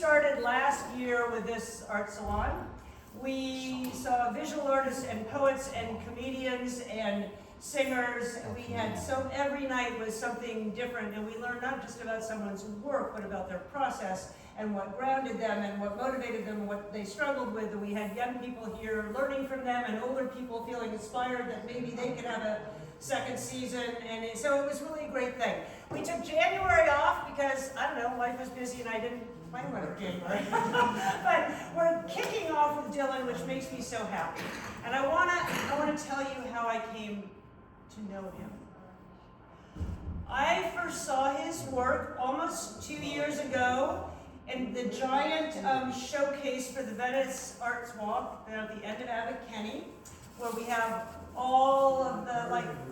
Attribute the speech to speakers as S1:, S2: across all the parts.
S1: started last year with this art salon. We saw visual artists and poets and comedians and singers. We had every night was something different, and we learned not just about someone's work, but about their process and what grounded them and what motivated them and what they struggled with. And we had young people here learning from them and older people feeling inspired that maybe they could have a second season. And so it was really a great thing. We took January off because, I don't know, life was busy and I didn't plan one for January. But we're kicking off with Dylan, which makes me so happy. And I wanna tell you how I came to know him. I first saw his work almost 2 years ago in the giant showcase for the Venice Arts Walk at the end of Abbot Kinney, where we have all of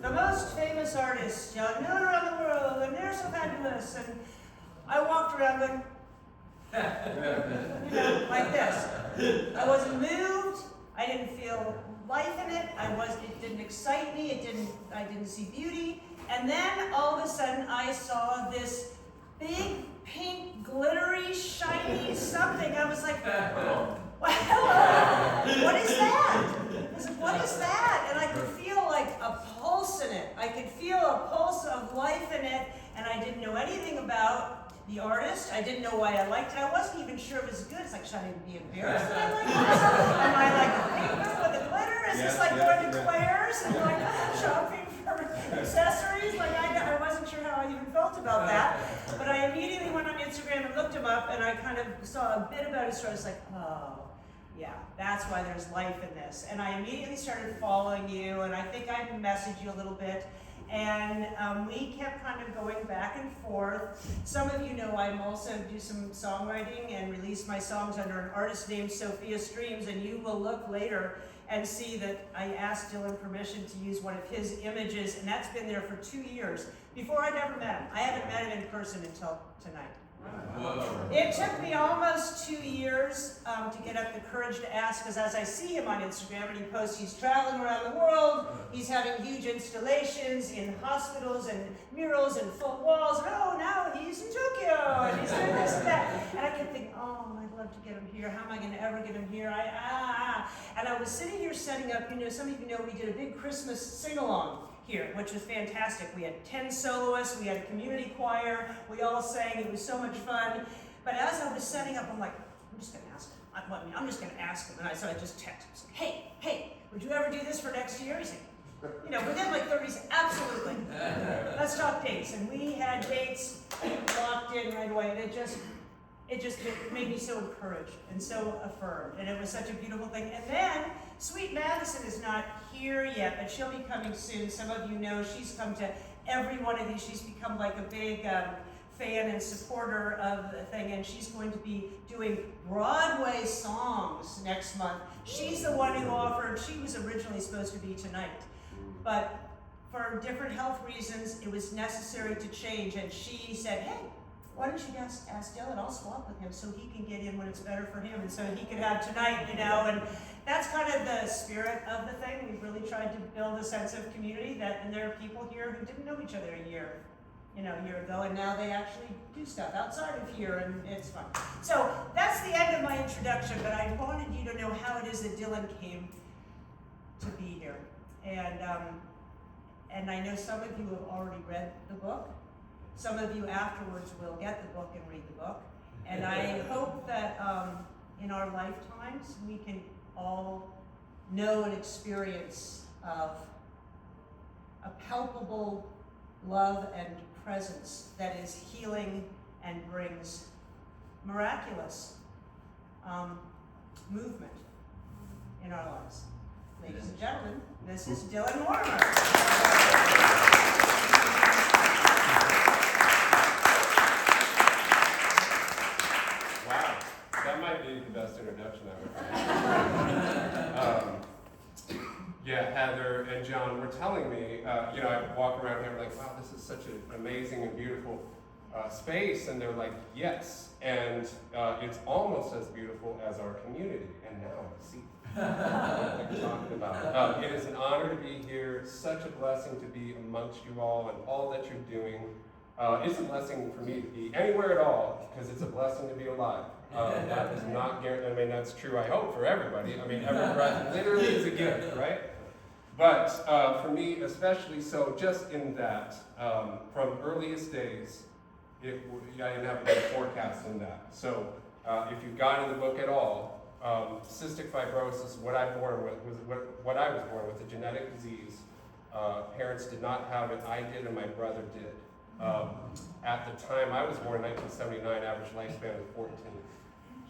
S1: the most famous artists known around the world, and they're so fabulous. And I walked around going, like this. I wasn't moved. I didn't feel life in it. It didn't excite me. I didn't see beauty. And then all of a sudden, I saw this big, pink, glittery, shiny something. I was like, hello, what is that? I was like, what is that? And I could feel like a pulse in it. I could feel a pulse of life in it, and I didn't know anything about the artist. I didn't know why I liked it. I wasn't even sure it was good. It's like, should I be embarrassed that I like this? Am I like a pink with the glitter? Is this like going to Claire's and like shopping for accessories? Like I wasn't sure how I even felt about that. But I immediately went on Instagram and looked him up, and I kind of saw a bit about his story. I was like, oh, yeah, that's why there's life in this. And I immediately started following you, and I think I messaged you a little bit. And we kept kind of going back and forth. Some of you know I also do some songwriting and release my songs under an artist named Sophia Streams, and you will look later and see that I asked Dylan permission to use one of his images, and that's been there for 2 years. Before I never met him. I haven't met him in person until tonight. Whoa. It took me almost 2 years to get up the courage to ask, because as I see him on Instagram and he posts, he's traveling around the world, he's having huge installations in hospitals and murals and full walls, and oh, now he's in Tokyo, and he's doing this and that. And I kept thinking, oh, I'd love to get him here. How am I going to ever get him here? And I was sitting here setting up, some of you know we did a big Christmas sing-along here, which was fantastic. We had 10 soloists, we had a community choir, we all sang, it was so much fun. But as I was setting up, I'm like, I'm just gonna ask him. I'm just gonna ask him. And I just text him, hey, would you ever do this for next year? He's like, within like 30 seconds, absolutely. Let's talk dates. And we had dates locked in right away, and it made me so encouraged and so affirmed, and it was such a beautiful thing. And then, Sweet Madison is not here yet, but she'll be coming soon. Some of you know she's come to every one of these. She's become like a big fan and supporter of the thing, and she's going to be doing Broadway songs next month. She's the one who offered, she was originally supposed to be tonight, but for different health reasons, it was necessary to change, and she said, hey, why don't you ask Dylan? I'll swap with him so he can get in when it's better for him, and so he could have tonight, and that's kind of the spirit of the thing. We've really tried to build a sense of community and there are people here who didn't know each other a year ago, and now they actually do stuff outside of here, and it's fun. So that's the end of my introduction, but I wanted you to know how it is that Dylan came to be here. And I know some of you have already read the book. Some of you afterwards will get the book and read the book. And I hope that in our lifetimes we can all know and experience of a palpable love and presence that is healing and brings miraculous movement in our lives. Ladies and gentlemen, this is Dylan Mortimer.
S2: That might be the best introduction ever. Heather and John were telling me, I walk around here like, wow, this is such an amazing and beautiful space, and they're like, yes, and it's almost as beautiful as our community, and now I see what they're talking about. It is an honor to be here, such a blessing to be amongst you all and all that you're doing. It's a blessing for me to be anywhere at all, because it's a blessing to be alive. That is not guaranteed. I mean, that's true, I hope, for everybody. I mean, every breath literally is a gift, right? But for me, especially so, just in that, from earliest days, I didn't have a good forecast in that. So if you've gotten the book at all, cystic fibrosis, what I was born with, a genetic disease. Parents did not have it. I did, and my brother did. At the time I was born in 1979, average lifespan was 14.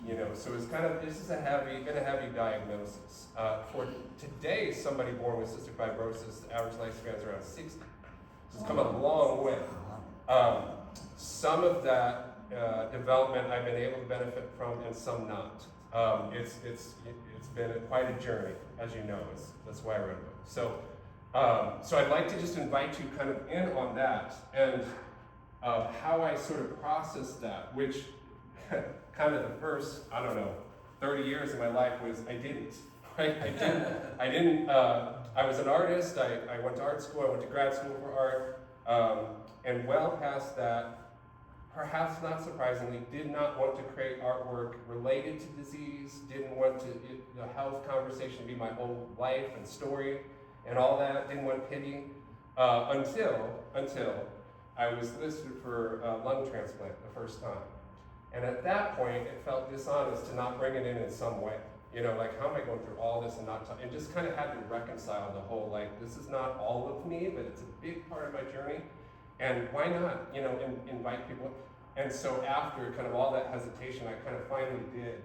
S2: You know, so it's kind of, this is been a heavy diagnosis. For today, somebody born with cystic fibrosis, the average lifespan is around 60. So it's come a long way. Some of that development I've been able to benefit from, and some not. It's been quite a journey, as you know. That's why I wrote a book. So I'd like to just invite you kind of in on that, and how I sort of processed that, which kind of the first, 30 years of my life was I didn't, right? I was an artist. I went to art school. I went to grad school for art, and well past that, perhaps not surprisingly, did not want to create artwork related to disease, didn't want the health conversation to be my whole life and story and all that, didn't want pity, until I was listed for lung transplant the first time. And at that point, it felt dishonest to not bring it in some way. You know, like, how am I going through all this and not talk? And just kind of had to reconcile the whole, like, this is not all of me, but it's a big part of my journey. And why not, you know, invite people? And so after kind of all that hesitation, I kind of finally did.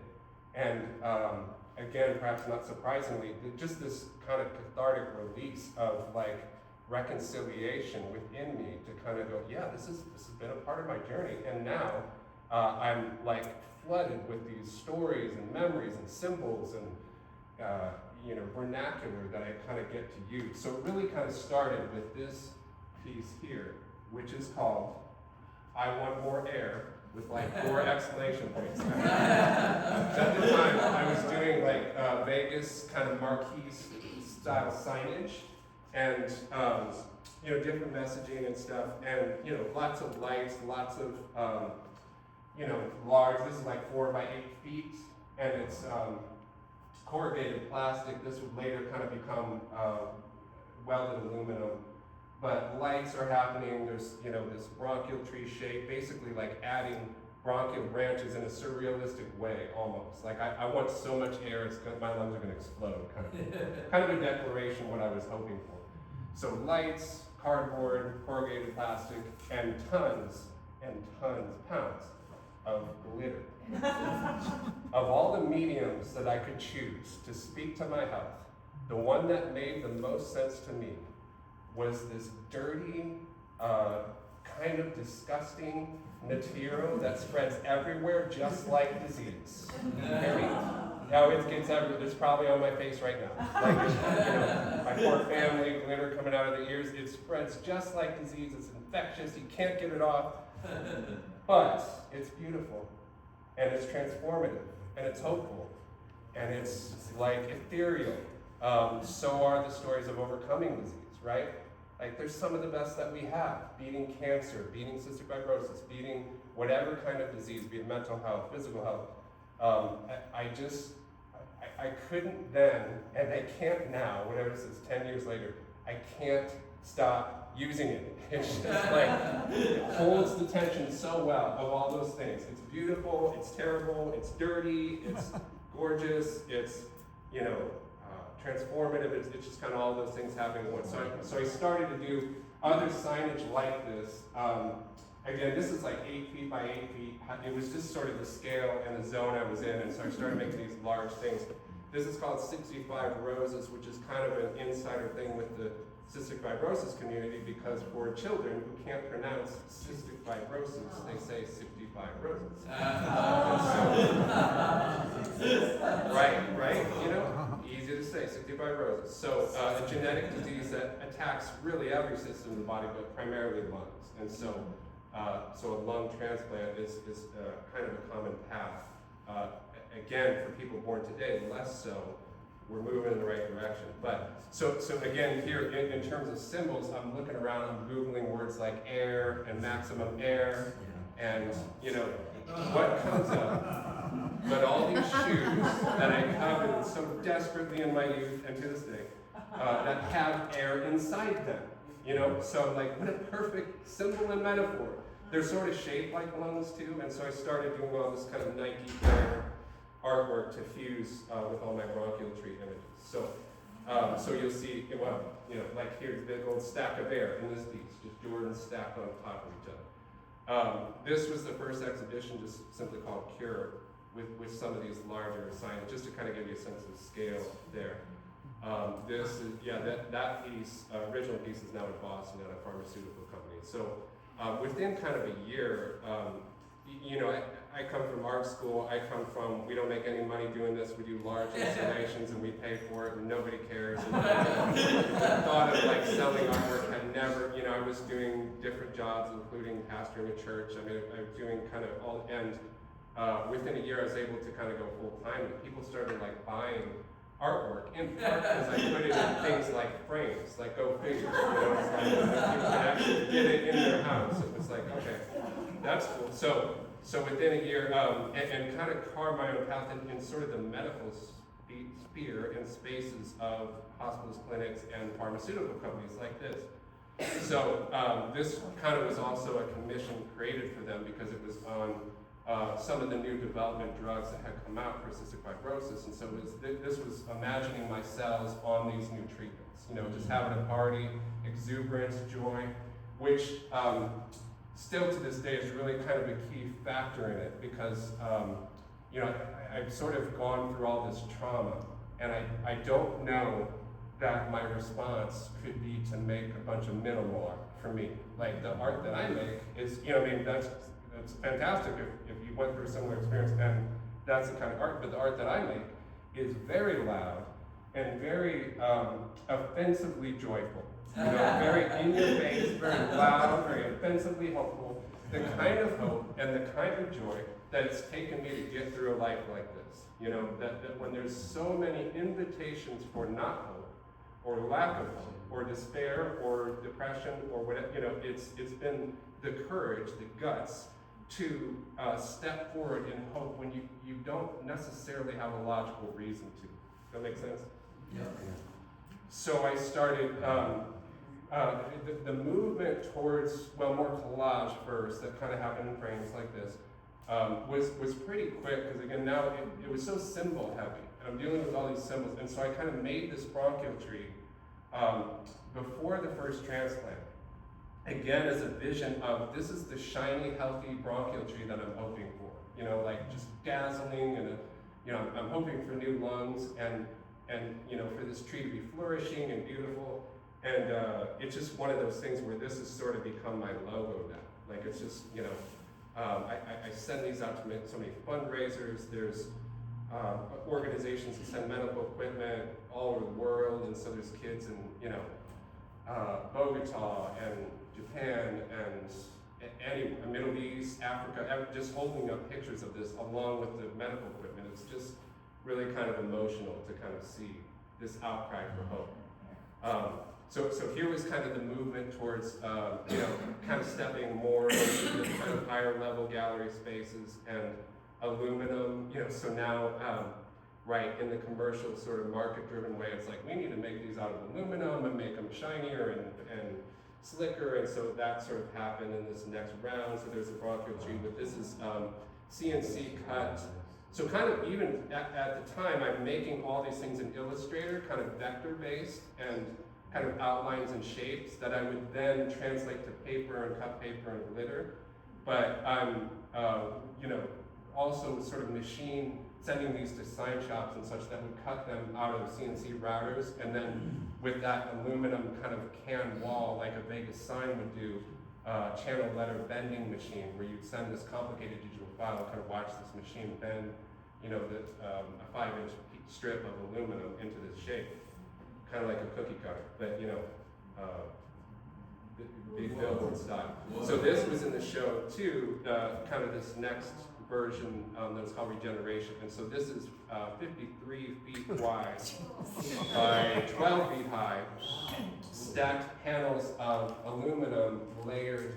S2: And again, perhaps not surprisingly, just this kind of cathartic release of like reconciliation within me to kind of go, yeah, this has been a part of my journey. And now I'm like flooded with these stories and memories and symbols and vernacular that I kind of get to use. So it really kind of started with this piece here, which is called I Want More Air, with like 4 exclamation points. At the time, I was doing like Vegas kind of marquee style signage, and different messaging and stuff, and lots of lights, lots of large. This is like 4 by 8 feet, and it's corrugated plastic. This would later kind of become welded aluminum. But lights are happening. There's this bronchial tree shape, basically like adding bronchial branches in a surrealistic way, almost. Like I want so much air, my lungs are going to explode. Kind of a declaration what I was hoping for. So lights, cardboard, corrugated plastic, and tons pounds of glitter. Of all the mediums that I could choose to speak to my health, the one that made the most sense to me was this dirty, kind of disgusting material that spreads everywhere, just like disease. Now it gets everywhere. It's probably on my face right now. Like, my poor family, glitter coming out of the ears. It spreads just like disease. It's infectious. You can't get it off. But it's beautiful, and it's transformative, and it's hopeful, and it's like ethereal. So are the stories of overcoming disease, right? Like, there's some of the best that we have, beating cancer, beating cystic fibrosis, beating whatever kind of disease, be it mental health, physical health. I couldn't then, and I can't now, whatever this is, 10 years later, I can't stop using it. It's just like, it holds the tension so well of all those things. It's beautiful, it's terrible, it's dirty, it's gorgeous, it's, transformative. It's just kind of all those things happening at once. So I started to do other signage like this. Again, this is like 8 feet by 8 feet. It was just sort of the scale and the zone I was in, and so I started making these large things. This is called 65 Roses, which is kind of an insider thing with the cystic fibrosis community, because for children who can't pronounce cystic fibrosis, they say 65 roses. Right? Easy to say, 65 roses. So a genetic disease that attacks really every system in the body, but primarily lungs. And so a lung transplant is kind of a common path. Again, for people born today, less so, we're moving in the right direction. But so again, here in terms of symbols, I'm looking around, I'm Googling words like air and maximum air, and what comes up. But all these shoes that I coveted so desperately in my youth and to this day, that have air inside them. So like, what a perfect symbol and metaphor. They're sort of shaped like lungs too, and so I started doing all this kind of Nike air artwork to fuse with all my bronchial tree images. So you'll see, like here's the big old stack of air in this piece, just Jordans stacked on top of each other. This was the first exhibition, just simply called Cure, with some of these larger signs, just to kind of give you a sense of scale there. This is, that piece, original piece is now in Boston at a pharmaceutical company. So within kind of a year, I come from art school, we don't make any money doing this, we do large installations and we pay for it and nobody cares. And thought of like selling artwork, had never, I was doing different jobs, including pastoring a church. I was doing kind of all, and within a year I was able to kind of go full time, and people started like buying artwork, in part because I put it in things like frames, like go figure, it's like, people can actually get it in their house. It was like, okay, that's cool. So within a year, and kind of carve my own path in sort of the medical sphere and spaces of hospitals, clinics, and pharmaceutical companies like this. So this kind of was also a commission created for them because it was on some of the new development drugs that had come out for cystic fibrosis, and so this was imagining my cells on these new treatments, just having a party, exuberance, joy, which still to this day is really kind of a key factor in it because, I've sort of gone through all this trauma, and I don't know that my response could be to make a bunch of memoir for me. Like the art that I make is, that's fantastic if you went through a similar experience, and that's the kind of art, but the art that I make is very loud and very offensively joyful. Very in your face, very loud, very offensively hopeful, the kind of hope and the kind of joy that it's taken me to get through a life like this. That when there's so many invitations for not hope, or lack of hope, or despair, or depression, or whatever, it's been the courage, the guts, to step forward in hope when you don't necessarily have a logical reason to. Does that make sense?
S3: Yeah.
S2: So I started the movement towards, more collage first, that kind of happened in frames like this, was pretty quick, because again, now it was so symbol heavy. I'm dealing with all these symbols, and so I kind of made this bronchial tree before the first transplant. Again, as a vision of, this is the shiny, healthy bronchial tree that I'm hoping for. Like just dazzling, and I'm hoping for new lungs, and for this tree to be flourishing and beautiful. And it's just one of those things where this has sort of become my logo now. Like it's just, I send these out to so many fundraisers. There's organizations that send medical equipment all over the world, and so there's kids in, Bogota and Japan and Middle East, Africa, just holding up pictures of this along with the medical equipment. It's just really kind of emotional to kind of see this outcry for hope. So here was kind of the movement towards, kind of stepping more into the kind of higher level gallery spaces and aluminum, so now, in the commercial sort of market-driven way, it's like, we need to make these out of aluminum and make them shinier and slicker, and so that sort of happened in this next round. So there's a bronchial tree, but this is CNC cut. So kind of even at the time, I'm making all these things in Illustrator, kind of vector-based, and kind of outlines and shapes that I would then translate to paper and cut paper and glitter. But I'm, also sort of sending these to sign shops and such that would cut them out of CNC routers, and then with that aluminum kind of can wall, like a Vegas sign would do, channel letter bending machine, where you'd send this complicated digital file and kind of watch this machine bend, a 5-inch strip of aluminum into this shape, kind of like a cookie cutter, but big billboard style. So this was in the show too, kind of this next version that was called regeneration. And so this is 53 feet wide by 12 feet high, stacked panels of aluminum layered.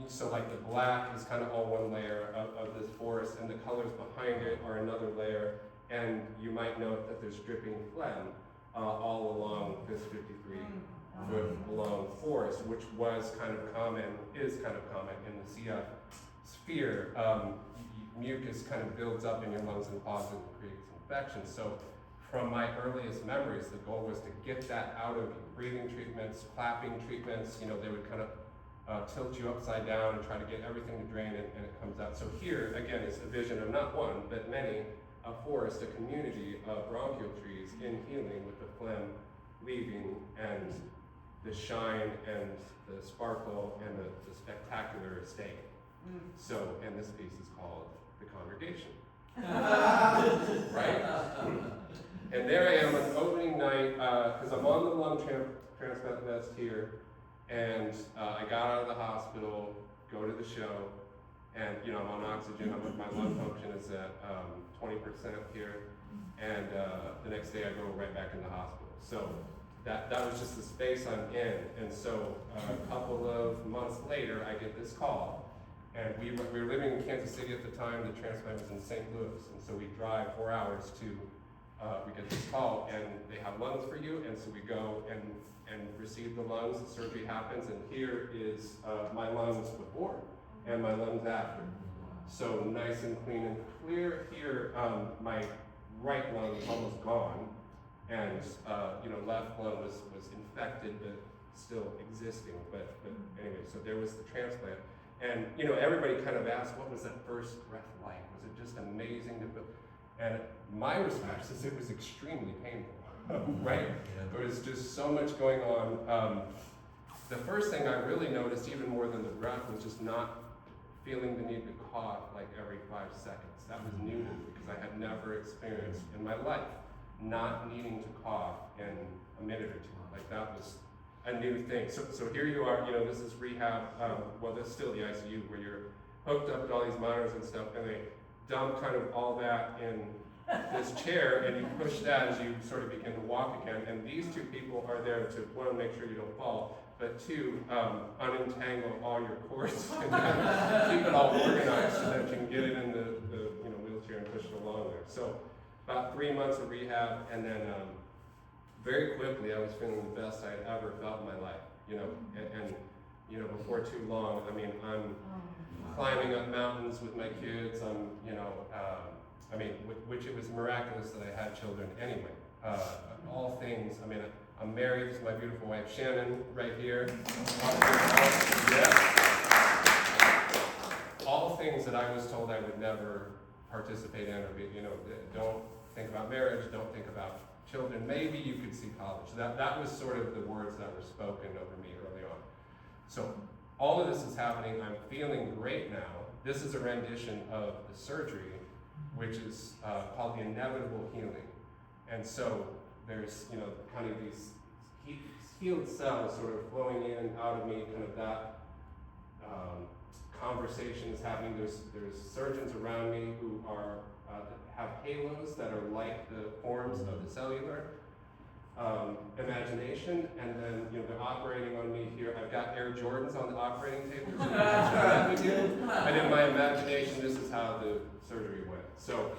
S2: So like the black is kind of all one layer of this forest, and the colors behind it are another layer. And you might note that there's dripping phlegm all along this 53-foot long forest, which was kind of common, is kind of common in the CF sphere. Mucus kind of builds up in your lungs and causes and creates infections. So from my earliest memories, the goal was to get that out of you. Breathing treatments, clapping treatments, you know, they would kind of tilt you upside down and try to get everything to drain, and it comes out. So here, again, it's a vision of not one, but many, a forest, a community of bronchial trees in healing, with the phlegm leaving and the shine and the sparkle and the spectacular staying. So, and this piece is called The Congregation. Right? And there I am on opening night, because I'm on the lung transplant vest here, and I got out of the hospital, go to the show, and you know, I'm on oxygen. My lung function is at 20% here, and the next day I go right back in the hospital. So that was just the space I'm in. And so a couple of months later, I get this call, and we were living in Kansas City at the time. The transplant was in St. Louis, and so we drive 4 hours to. We get this call, and they have lungs for you, and so we go and receive the lungs. The surgery happens, and here is my lungs before and my lungs after. So nice and clean and clear. Here, my right lung is almost gone, and you know, left lung was infected but still existing. But anyway, so there was the transplant, and you know, everybody kind of asked, what was that first breath like? Was it just amazing to feel? And my response is it was extremely painful, right? There was just so much going on. The first thing I really noticed, even more than the breath, was just not feeling the need to cough like every 5 seconds. That was new to me because I had never experienced in my life not needing to cough in a minute or two. Like that was a new thing. So here you are, you know, this is rehab. Well, this is still the ICU where you're hooked up to all these monitors and stuff, and they dump kind of all that in this chair, and you push that as you sort of begin to walk again. And these two people are there to, one, make sure you don't fall, but two, unentangle all your cords and keep it all organized so that you can get it in the you know, wheelchair and push it along there. So about 3 months of rehab, and then very quickly I was feeling the best I'd ever felt in my life. You know, and you know, before too long, I mean, I'm climbing up mountains with my kids. I'm, you know, I mean, which it was miraculous that I had children anyway. All things, I mean, I'm married. This is my beautiful wife, Shannon, right here. Yeah. All things that I was told I would never participate in, or be, you know, don't think about marriage, don't think about children. Maybe you could see college. That was sort of the words that were spoken over me early on. So all of this is happening. I'm feeling great now. This is a rendition of the surgery, which is called the inevitable healing. And so there's, you know, kind of these healed cells sort of flowing in and out of me, kind of that conversation is happening. There's surgeons around me who are have halos that are like the forms of the cellular imagination, and then, you know, they're operating on me here. I've got Air Jordans on the operating table, so that with you. And in my imagination, this is how the surgery went. So,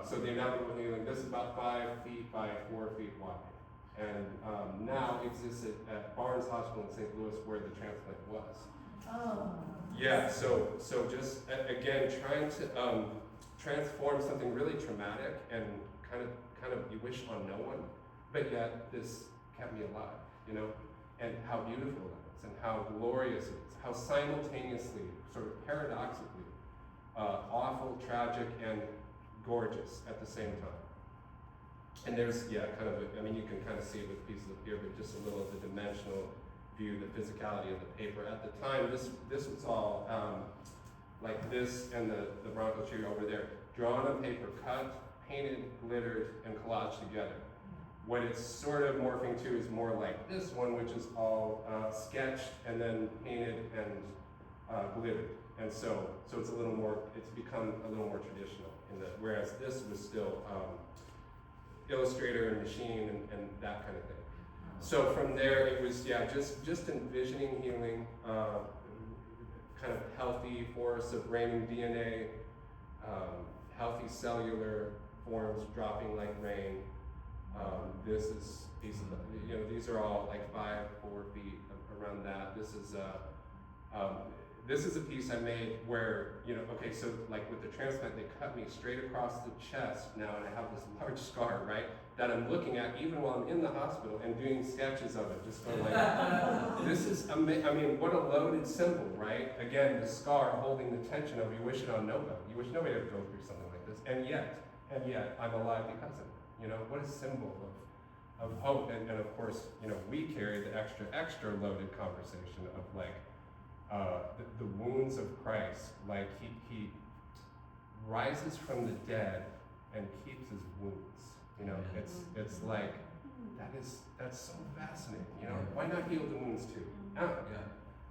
S2: so the inevitable healing. This is about 5 feet by 4 feet wide, and now exists at Barnes Hospital in St. Louis, where the transplant was. Oh. Yeah. So just again trying to transform something really traumatic and kind of you wish on no one. But yet, this kept me alive, you know, and how beautiful it is, and how glorious it is, how simultaneously, sort of paradoxically, awful, tragic, and gorgeous at the same time. And there's, yeah, kind of, I mean, you can kind of see it with pieces up here, but just a little of the dimensional view, the physicality of the paper. At the time, this was all like this, and the bronchial tree over there, drawn on paper, cut, painted, glittered, and collaged together. What it's sort of morphing to is more like this one, which is all sketched and then painted and glittered. And so it's a little more, it's become a little more traditional in that, whereas this was still Illustrator and machine and that kind of thing. So from there, it was, just envisioning healing, kind of healthy forests of raining DNA, healthy cellular forms dropping like rain. These are all like 5-4 feet around that. This is a piece I made where, so like with the transplant, they cut me straight across the chest now, and I have this large scar, right? That I'm looking at even while I'm in the hospital and doing sketches of it, just going like, this is what a loaded symbol, right? Again, the scar holding the tension of you wish it on nobody. You wish nobody ever go through something like this, and yet I'm alive because of it. What a symbol of hope, and of course, we carry the extra loaded conversation of like, the wounds of Christ, like he rises from the dead and keeps his wounds. It's like that's so fascinating. Why not heal the wounds too?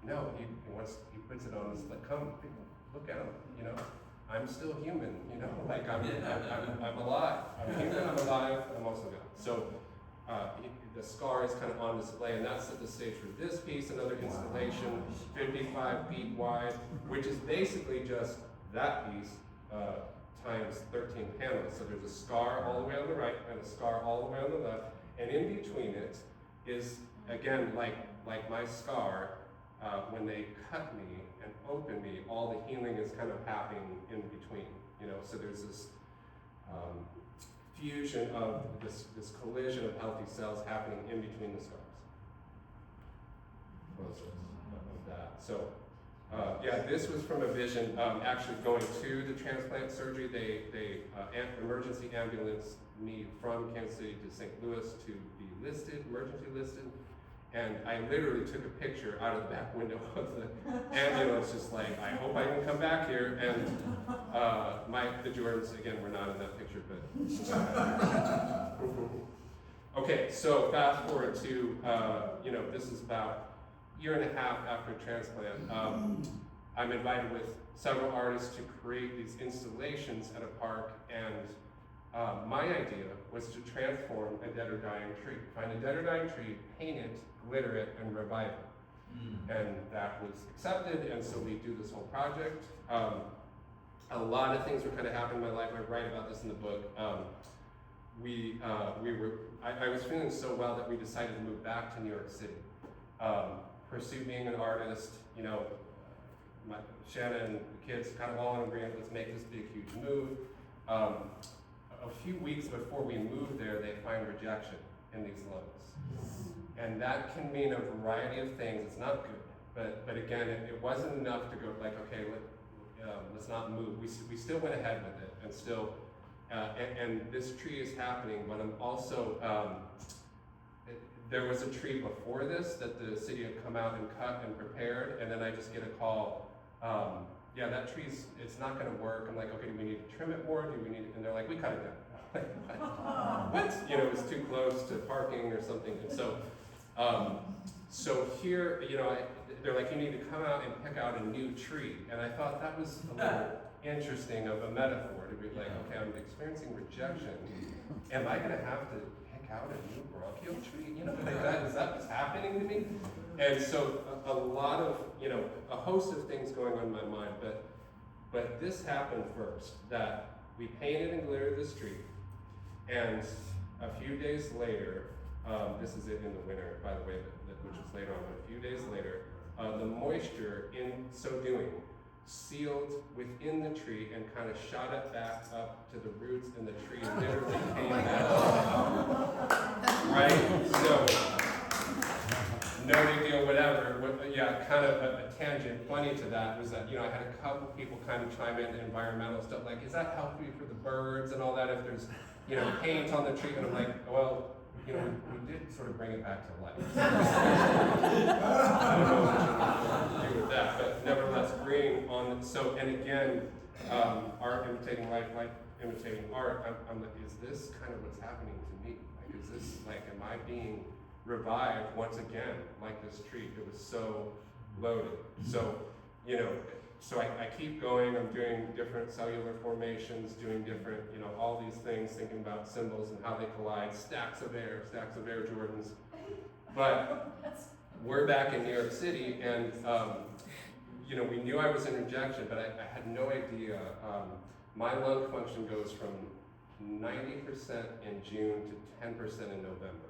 S2: No, he puts it on us like, come, look at him. I'm still human. Like I'm alive. I'm human. I'm alive. I'm also God. So. The scar is kind of on display, and that set the stage for this piece, another installation, 55 feet wide, which is basically just that piece times 13 panels. So there's a scar all the way on the right and a scar all the way on the left, and in between it is, again, like my scar, when they cut me and open me, all the healing is kind of happening in between. So there's this fusion of this collision of healthy cells happening in between the scars. Of that. So, this was from a vision. Actually, going to the transplant surgery, they emergency ambulance me from Kansas City to St. Louis to be emergency listed. And I literally took a picture out of the back window of the ambulance, just like, I hope I can come back here. And the Jordans, again, were not in that picture, but. Okay, so fast forward to, this is about a year and a half after transplant. I'm invited with several artists to create these installations at a park, and my idea was to transform a dead or dying tree. Find a dead or dying tree, paint it, glitter it, and revive it. And that was accepted, and so we do this whole project. A lot of things were kind of happening in my life. I write about this in the book. I was feeling so well that we decided to move back to New York City. Pursue being an artist, Shanna and the kids kind of all in agreement, let's make this big, huge move. A few weeks before we moved there, they find rejection in these loans. And that can mean a variety of things. It's not good, but again, it wasn't enough to go like, okay, let's not move. We still went ahead with it, and still, and this tree is happening, but I'm also, there was a tree before this that the city had come out and cut and prepared, and then I just get a call, that tree's, it's not gonna work. I'm like, okay, do we need to trim it more? And they're like, we cut it down. What? It was too close to parking or something. And so here, they're like, you need to come out and pick out a new tree. And I thought that was a little interesting of a metaphor to be like, okay, I'm experiencing rejection. Am I gonna have to pick out a new bronchial tree? Is that what's happening to me? And so a lot of, a host of things going on in my mind, but this happened first, that we painted and glittered this tree, and a few days later, this is it in the winter, by the way, which is later on, but a few days later, the moisture in so doing sealed within the tree and kind of shot it back up to the roots, and the tree literally came back. Right? So, no big deal, whatever. Kind of a tangent. Funny to that was that, I had a couple people kind of chime in environmental stuff, like, is that healthy for the birds and all that if there's, paint on the tree? And I'm like, well, we did sort of bring it back to life. I don't know what you do with that, but nevertheless, green on, so, and again, art imitating life, life imitating art, I'm like, is this kind of what's happening to me? Like, is this, like, am I being revived once again, like this tree? It was so loaded. So, you know, so I keep going, I'm doing different cellular formations, doing different, you know, all these things, thinking about symbols and how they collide, stacks of Air Jordans. But we're back in New York City, and you know, we knew I was in rejection, but I had no idea. My lung function goes from 90% in June to 10% in November.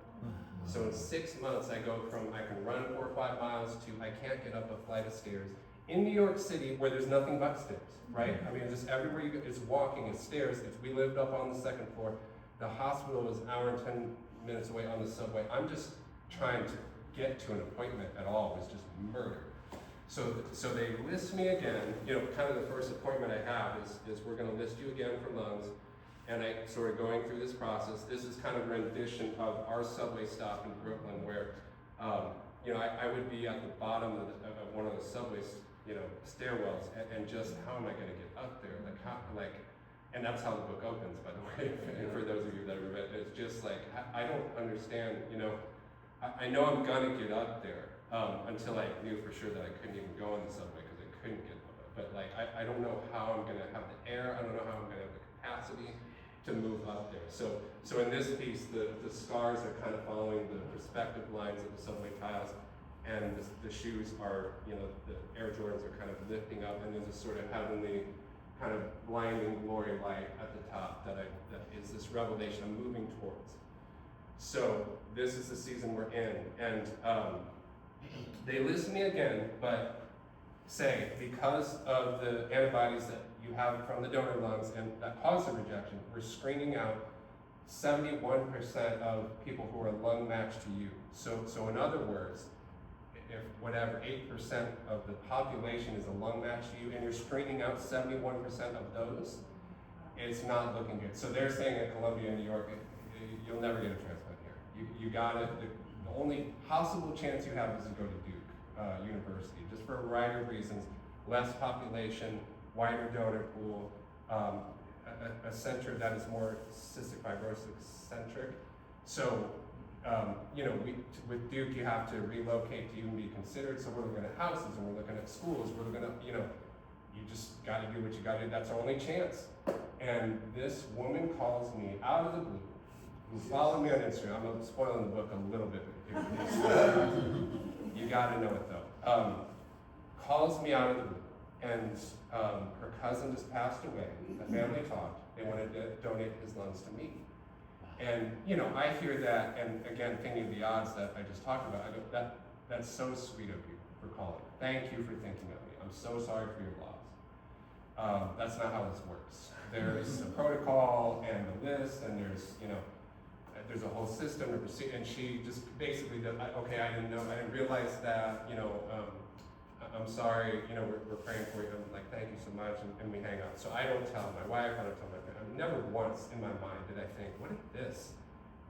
S2: So in 6 months, I go from I can run 4 or 5 miles to I can't get up a flight of stairs in New York City, where there's nothing but stairs, right? I mean, just everywhere you go, it's walking, it's stairs. We lived up on the 2nd floor. The hospital was an hour and 10 minutes away on the subway. I'm just trying to get to an appointment at all was just murder. So they list me again. You know, kind of the first appointment I have is we're going to list you again for lungs. And I sort of going through this process. This is kind of a rendition of our subway stop in Brooklyn, where you know, I would be at the bottom of one of the subways, you know, stairwells, and just how am I going to get up there? Like how, like, and that's how the book opens, by the way. And for those of you that have read it, it's just like I don't understand. You know, I know I'm gonna get up there until I knew for sure that I couldn't even go on the subway because I couldn't get on it. But like I don't know how I'm gonna have the air. I don't know how I'm gonna have the capacity to move up there. So in this piece, the scars are kind of following the perspective lines of the subway tiles, and the shoes are, you know, the Air Jordans are kind of lifting up, and there's a sort of heavenly, kind of blinding glory light at the top that is this revelation I'm moving towards. So this is the season we're in, and they list me again, but say because of the antibodies that you have from the donor lungs and that cause the rejection, we're screening out 71% of people who are lung matched to you. So in other words, if whatever 8% of the population is a lung match to you, and you're screening out 71% of those, it's not looking good. So they're saying at Columbia in New York, you'll never get a transplant here. You got it. The only possible chance you have is to go to Duke University, just for a variety of reasons: less population, wider donor pool, a center that is more cystic fibrosis centric. So, you know, with Duke, you have to relocate to even be considered. So we're looking at houses, and we're looking at schools. We're looking at, you know, you just got to do what you got to do. That's our only chance. And this woman calls me out of the blue, who followed me on Instagram. I'm spoiling the book a little bit. You got to know it though. Calls me out of the blue. And her cousin just passed away. The family talked. They wanted to donate his lungs to me. And you know, I hear that, and again, thinking of the odds that I just talked about, I go, that's so sweet of you for calling. Thank you for thinking of me. I'm so sorry for your loss. That's not how this works. There's a protocol and a list, and there's, you know, there's a whole system to proceed. And she just basically does, okay, I didn't know, I didn't realize that, you know, I'm sorry, you know, we're praying for you. I'm like, thank you so much, and we hang out. So I don't tell my wife, I don't tell my family. Never once in my mind did I think, what if this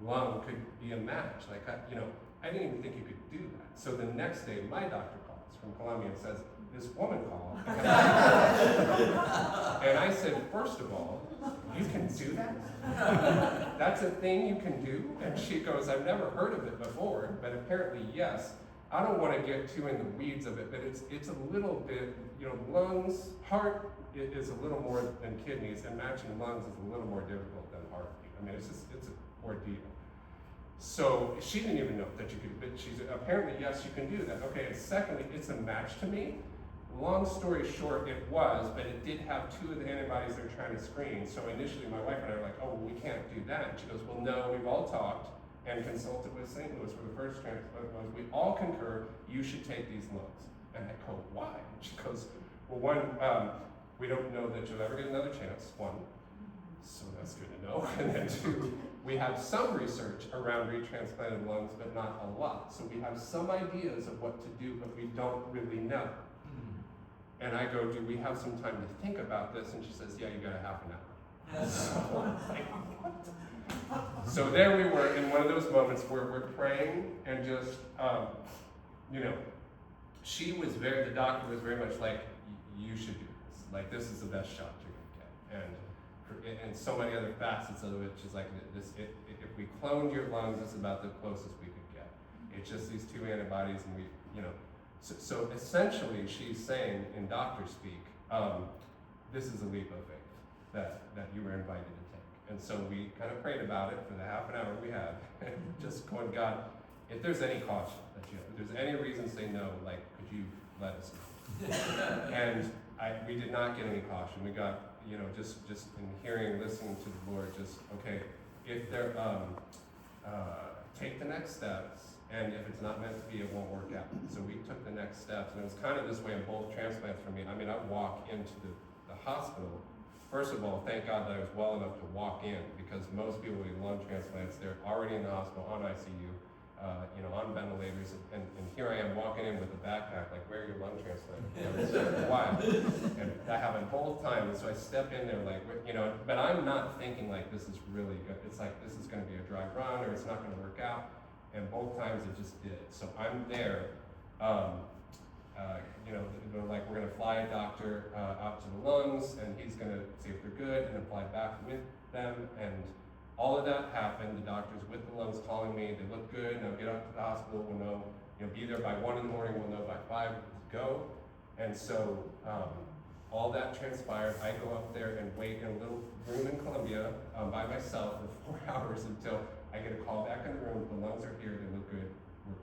S2: lung could be a match? Like, you know, I didn't even think you could do that. So the next day, my doctor calls from Columbia and says, this woman called. And I said, first of all, you can do that? That's a thing you can do? And she goes, I've never heard of it before, but apparently yes. I don't want to get too in the weeds of it, but it's a little bit, you know, lungs, heart is a little more than kidneys, and matching lungs is a little more difficult than heartbeat. I mean, it's an ordeal. So she didn't even know that you could, but she's apparently, yes, you can do that. Okay, and secondly, it's a match to me. Long story short, it was, but it did have 2 of the antibodies they're trying to screen. So initially my wife and I were like, oh, well, we can't do that. And she goes, well, no, we've all talked and consulted with St. Louis for the first transplant was, we all concur you should take these lungs. And I go, why? And she goes, well, one, we don't know that you'll ever get another chance, 1, so that's good to know. And then 2, we have some research around retransplanted lungs, but not a lot. So we have some ideas of what to do, but we don't really know. And I go, do we have some time to think about this? And she says, yeah, you got a half an hour. So I'm like, what? So there we were in one of those moments where we're praying and just, you know, the doctor was very much like, you should do this. Like, this is the best shot you're gonna get. And so many other facets of it, she's like, if we cloned your lungs, it's about the closest we could get. It's just these 2 antibodies, and we, you know, So essentially, she's saying in doctor speak, this is a leap of faith that you were invited to take. And so we kind of prayed about it for the half an hour we had, just going, God, if there's any caution that you have, if there's any reason to say no, like, could you let us know? And we did not get any caution. We got, just in hearing, listening to the Lord, just, okay, if they're, take the next steps, and if it's not meant to be, it won't work out. So we took the next steps, and it was kind of this way in both transplants for me. I mean, I walk into the hospital. First of all, thank God that I was well enough to walk in, because most people with lung transplants, they're already in the hospital, on ICU, on ventilators, and here I am walking in with a backpack, like, where are your lung transplants? It's just wild. And that happened both times, and so I step in there like, but I'm not thinking like this is really good. It's like, this is gonna be a dry run, or it's not gonna work out, and both times it just did. So I'm there, they're like, we're gonna fly a doctor out to the lungs, and he's gonna see if they're good, and then fly back with them, and all of that happened. The doctors with the lungs calling me, they look good, now get up to the hospital, we'll know, be there by 1 in the morning, we'll know by 5 to go. And so all that transpired. I go up there and wait in a little room in Columbia by myself for 4 hours until I get a call back in the room. The lungs are here, they look good, we're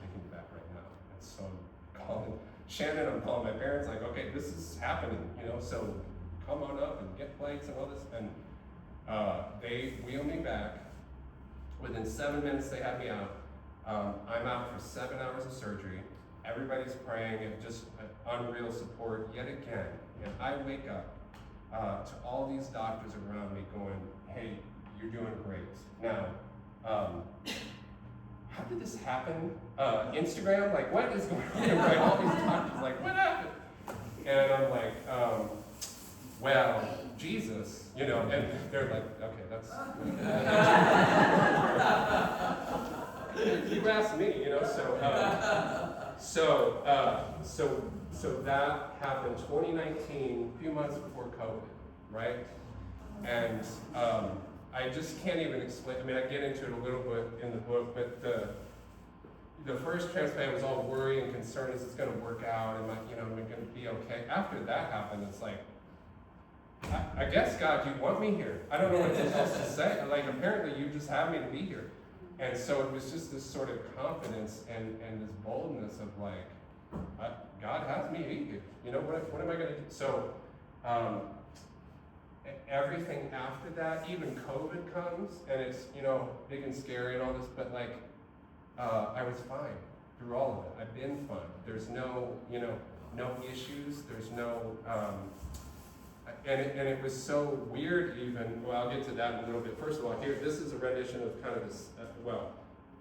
S2: taking you back right now. And so I'm calling Shannon, I'm calling my parents, like, okay, this is happening, so come on up and get plates and all this. And they wheel me back. Within 7 minutes, they have me out. I'm out for 7 hours of surgery. Everybody's praying, and just unreal support yet again. And I wake up to all these doctors around me going, hey, you're doing great. Now, how did this happen? Instagram? Like, what is going on? Right? All these doctors, like, what happened? And I'm like, well, Jesus, and they're like, okay, that's, you asked me, so that happened 2019, a few months before COVID, right? And I just can't even explain. I mean, I get into it a little bit in the book, but the first transplant was all worry and concern: is it's going to work out? Am I going to be okay? After that happened, it's like, I guess, God, you want me here. I don't know what else to say. Like, apparently you just have me to be here. And so it was just this sort of confidence and this boldness of like, God has me here. What am I going to do? So everything after that, even COVID comes, and it's, big and scary and all this, but like, I was fine through all of it. I've been fine. There's no, no issues. There's no, and it was so weird even. Well, I'll get to that in a little bit. First of all, here, this is a rendition of kind of this,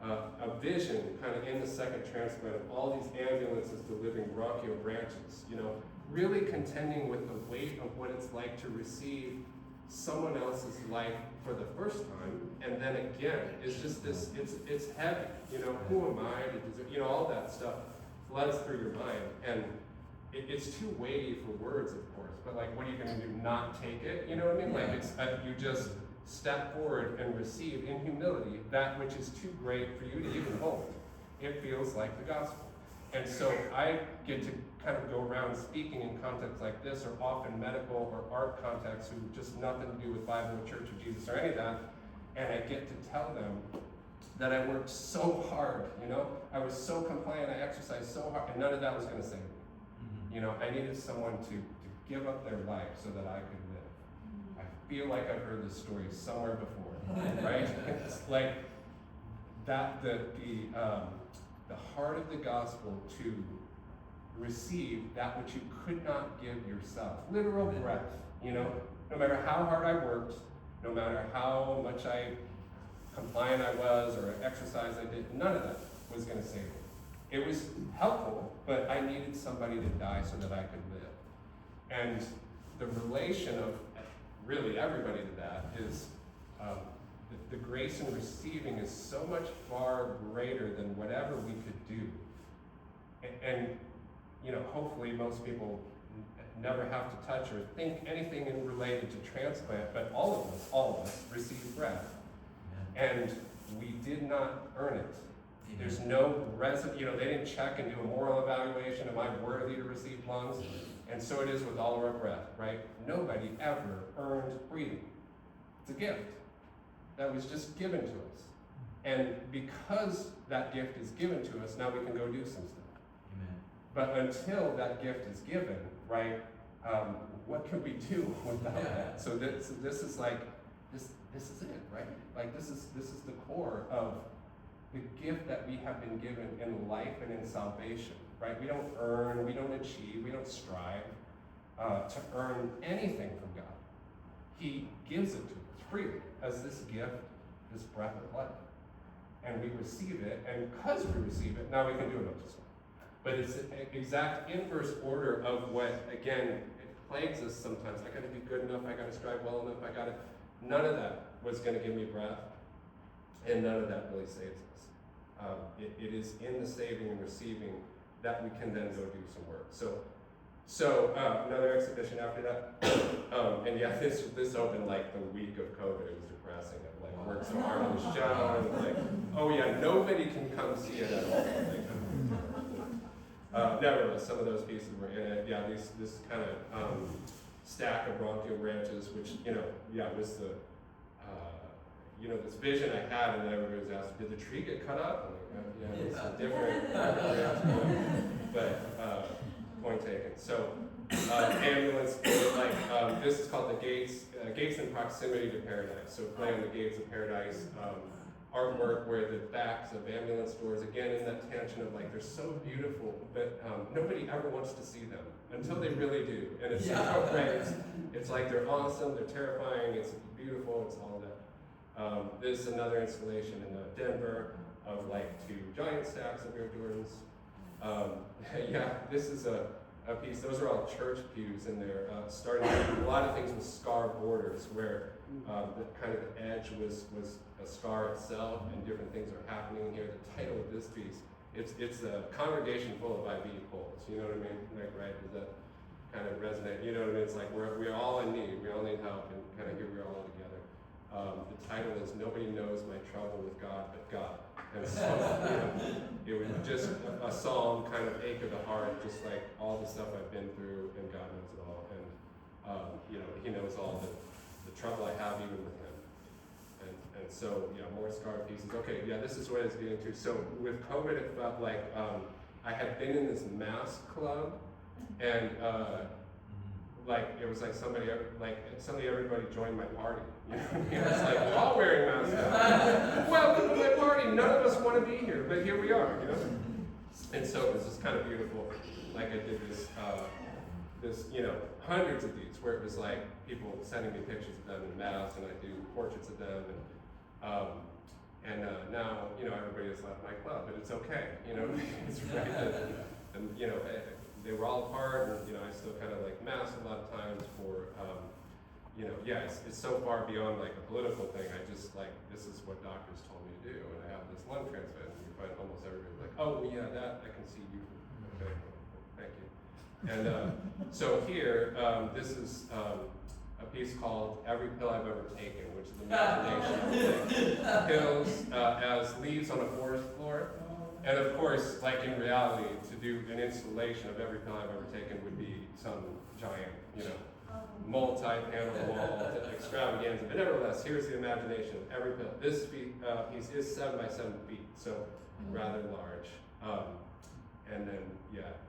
S2: a vision kind of in the second transplant of all these ambulances delivering bronchial branches, really contending with the weight of what it's like to receive someone else's life for the first time, and then again, it's just this, it's heavy, who am I to deserve, all that stuff floods through your mind, and it's too weighty for words, of course, but like, what are you going to do, not take it, you know what I mean? Like, it's, you just step forward and receive in humility that which is too great for you to even hold. It feels like the gospel. And so I get to kind of go around speaking in contexts like this, or often medical or art contexts who just nothing to do with Bible, Church of Jesus, or any of that, and I get to tell them that I worked so hard, I was so compliant, I exercised so hard, and none of that was going to save me. I needed someone to give up their life so that I could live. I feel like I've heard this story somewhere before, right? It's like that, the heart of the gospel to receive that which you could not give yourself. Literal breath, no matter how hard I worked, no matter how much compliant I was or exercise I did, none of that was going to save me. It was helpful, but I needed somebody to die so that I could live. And the relation of really everybody to that is the grace in receiving is so much far greater than whatever we could do. And hopefully most people never have to touch or think anything related to transplant, but all of us receive breath. And we did not earn it. There's no they didn't check and do a moral evaluation. Am I worthy to receive lungs? And so it is with all of our breath, right? Nobody ever earned breathing. It's a gift that was just given to us. And because that gift is given to us, now we can go do some stuff.
S3: Amen.
S2: But until that gift is given, right, what can we do without that? So this is like, this is it, right? Like this is the core of the gift that we have been given in life and in salvation, right? We don't earn, we don't achieve, we don't strive to earn anything from God. He gives it to us freely as this gift, this breath of life. And we receive it, and because we receive it, now we can do it up to stuff. But it's the exact inverse order of what, again, it plagues us sometimes. I gotta be good enough, I gotta strive well enough, none of that was gonna give me breath, and none of that really saves us. It is in the saving and receiving that we can then go do some work. So another exhibition after that, and yeah, this opened like the week of COVID. It was depressing. I like worked so hard on the show, and like, oh yeah, nobody can come see it at all. Nevertheless, some of those pieces were in it. Yeah, this kind of stack of bronchial branches, which was the this vision I had, and everybody was asking, did the tree get cut up? I'm like, it's a different but point taken. So ambulance, this is called the gates in proximity to paradise. So play on the gates of paradise. Artwork where the backs of ambulance doors, again in that tension of like, they're so beautiful, but nobody ever wants to see them until they really do. And it's so great. It's like they're awesome, they're terrifying, it's beautiful, it's all that. This is another installation in Denver of like 2 giant stacks of Air Jordans. This is a piece, those are all church pews in there, starting a lot of things with scar borders where the kind of the edge was a scar itself and different things are happening here. The title of this piece, it's a congregation full of IV poles, you know what I mean? Like, right, does that kind of resonate? You know what I mean? It's like we're all in need, we all need help, and kind of here we're all together. The title is Nobody Knows My Trouble with God But God. And so, it was just a psalm, kind of ache of the heart, just like all the stuff I've been through, and God knows it all. And, He knows all the trouble I have even with Him. And so, more scar pieces. Okay, this is what it's getting to. So with COVID, it felt like I had been in this mass club, and it was like everybody joined my party. It's like, we're all wearing masks. Welcome to my party. None of us want to be here, but here we are, And so it was just kind of beautiful. Like I did this, hundreds of these where it was like people sending me pictures of them in masks, and I do portraits of them, and now everybody has left my club, but it's okay. It's right that, and they were all apart, and I still kind of like mask a lot of times for. It's so far beyond like a political thing. I just like, this is what doctors told me to do, and I have this lung transplant, and you find almost everybody like, oh yeah, that I can see you. Okay, thank you. And so here, this is a piece called Every Pill I've Ever Taken, which is imagination of pills as leaves on a forest floor. And of course, like in reality, to do an installation of Every Pill I've Ever Taken would be some giant, multi-panel wall extravaganza. But nevertheless, here's the imagination of every pill. This piece is 7 by 7 feet, so rather large. And then,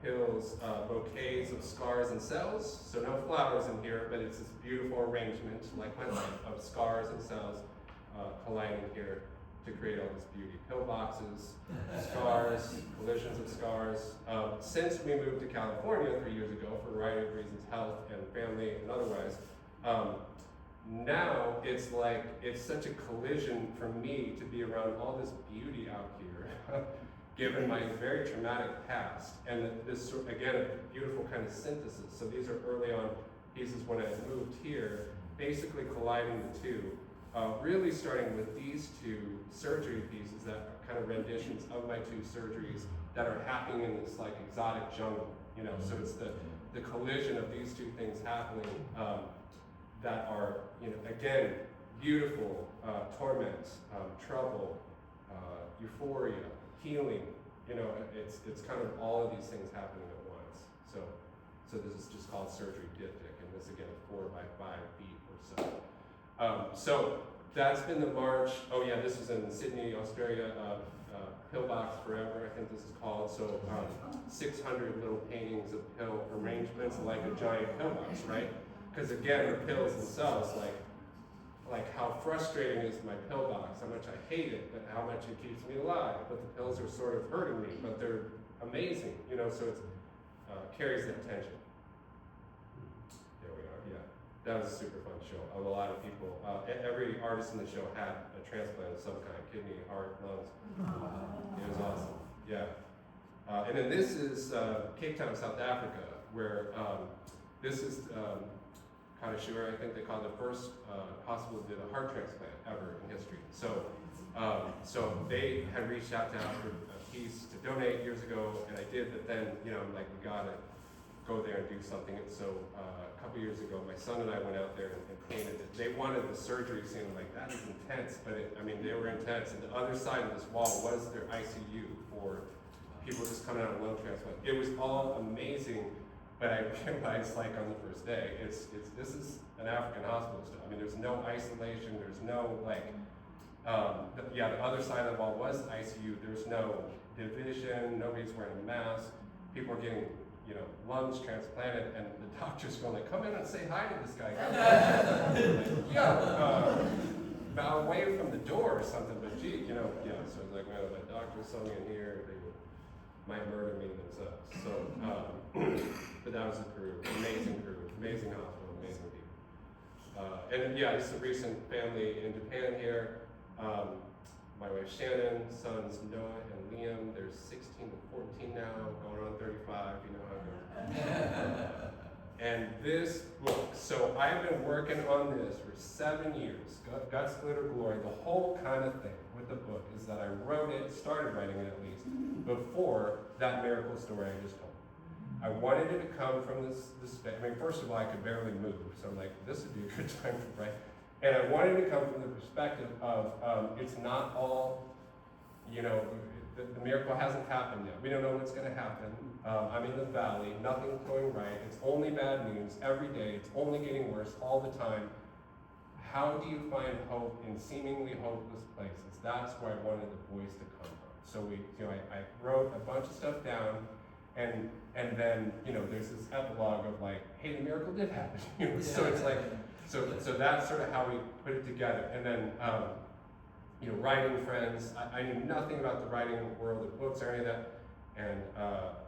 S2: pills, bouquets of scars and cells. So no flowers in here, but it's this beautiful arrangement, like my life, of scars and cells colliding here to create all this beauty. Pill boxes, scars, collisions of scars. Since we moved to California 3 years ago for a variety of reasons, health and family and otherwise, now it's like, it's such a collision for me to be around all this beauty out here, given my very traumatic past. And this, again, a beautiful kind of synthesis. So these are early on pieces when I moved here, basically colliding the two. Really starting with these 2 surgery pieces that are kind of renditions of my 2 surgeries that are happening in this like exotic jungle, so it's the collision of these 2 things happening that are, again, beautiful, torment, trouble, euphoria, healing. You know, it's kind of all of these things happening at once. So this is just called surgery diptych, and this again is 4 by 5 feet or so. So that's been the march. Oh yeah, this is in Sydney, Australia. Pillbox Forever, I think this is called. So 600 little paintings of pill arrangements like a giant pillbox, right? Because again, the pills themselves, like how frustrating is my pillbox, how much I hate it, but how much it keeps me alive. But the pills are sort of hurting me, but they're amazing, you know. So it carries that tension. There we are. Yeah, that was a super fun show. A lot of people, every artist in the show had a transplant of some kind: kidney, heart, lungs. It was awesome. Yeah. And then this is Cape Town, South Africa, where this is kind of sure, I think they call it the first hospital that did a heart transplant ever in history. So they had reached out to us for a piece to donate years ago, and I did, but then, you know, I'm like, we gotta go there and do something. And so a couple years ago, my son and I went out there and painted it. They wanted the surgery scene, like, that is intense, but they were intense. And the other side of this wall was their ICU for people just coming out of lung transplant. It was all amazing, but I realized, like, on the first day, this is an African hospital still. I mean, there's no isolation, there's no, like, the other side of the wall was ICU. There's no division, nobody's wearing a mask, people are getting, you know, lungs transplanted, and the doctors going like, come in and say hi to this guy. Bow away from the door or something, but gee, you know, yeah, so it's like, well, my doctor's something in here, they might murder me themselves. So, but that was a crew, amazing hospital, amazing people. And yeah, it's a recent family in Japan here. My wife Shannon, sons Noah and Liam, they're 16 and 14 now, going on 35, you know how it goes. And this book, so I've been working on this for 7 years, Guts, Glitter, Glory. The whole kind of thing with the book is that I wrote it, started writing it at least, before that miracle story I just told. I wanted it to come from this space. I mean, first of all, I could barely move, so I'm like, this would be a good time to write. And I wanted to come from the perspective of, it's not all, you know, the miracle hasn't happened yet. We don't know what's going to happen. I'm in the valley, nothing's going right. It's only bad news every day. It's only getting worse all the time. How do you find hope in seemingly hopeless places? That's where I wanted the voice to come from. So I wrote a bunch of stuff down, and then, you know, there's this epilogue of like, hey, the miracle did happen. You know? So it's like, so that's sort of how we put it together. And then, you know, writing friends. I knew nothing about the writing world of books or any of that. And,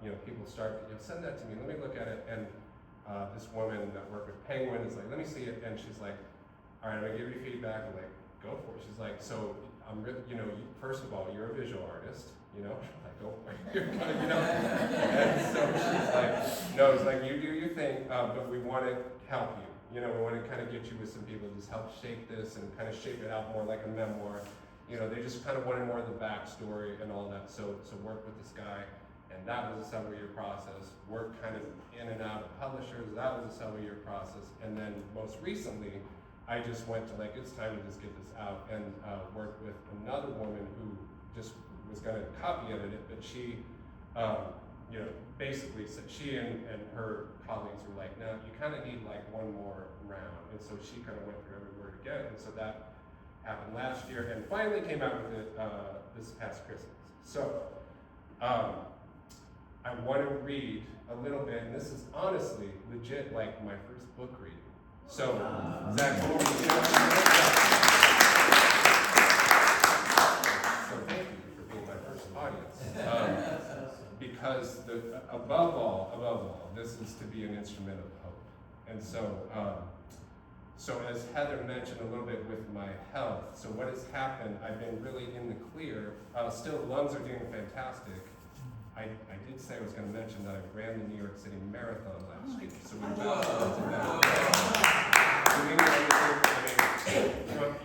S2: you know, people start, you know, send that to me, let me look at it. And this woman that worked with Penguin is like, let me see it. And she's like, all right, I'm gonna give you feedback. I'm like, go for it. She's like, so you know, first of all, you're a visual artist, you know? I'm like, go for it, you know? And so she's like, no, it's like, you do your thing, but we want to help you. You know, we want to kind of get you with some people to just help shape this and kind of shape it out more like a memoir. You know, they just kind of wanted more of the backstory and all that. So work with this guy, and that was a several-year process. Work kind of in and out of publishers, that was a several-year process. And then most recently, I just went to like, it's time to just get this out, and worked with another woman who just was going to copy edit it, but she, you know, basically said she and her colleagues were like, no, you kind of need like one more round. And so she kind of went through every word again. And so that happened last year, and finally came out with it this past Christmas. So I want to read a little bit, and this is honestly legit like my first book reading. So, Zach, so thank you for being my first audience. Because above all, this is to be an instrument of hope. And so as Heather mentioned a little bit with my health, so what has happened, I've been really in the clear. Still, lungs are doing fantastic. I did say I was going to mention that I ran the New York City Marathon last year. So we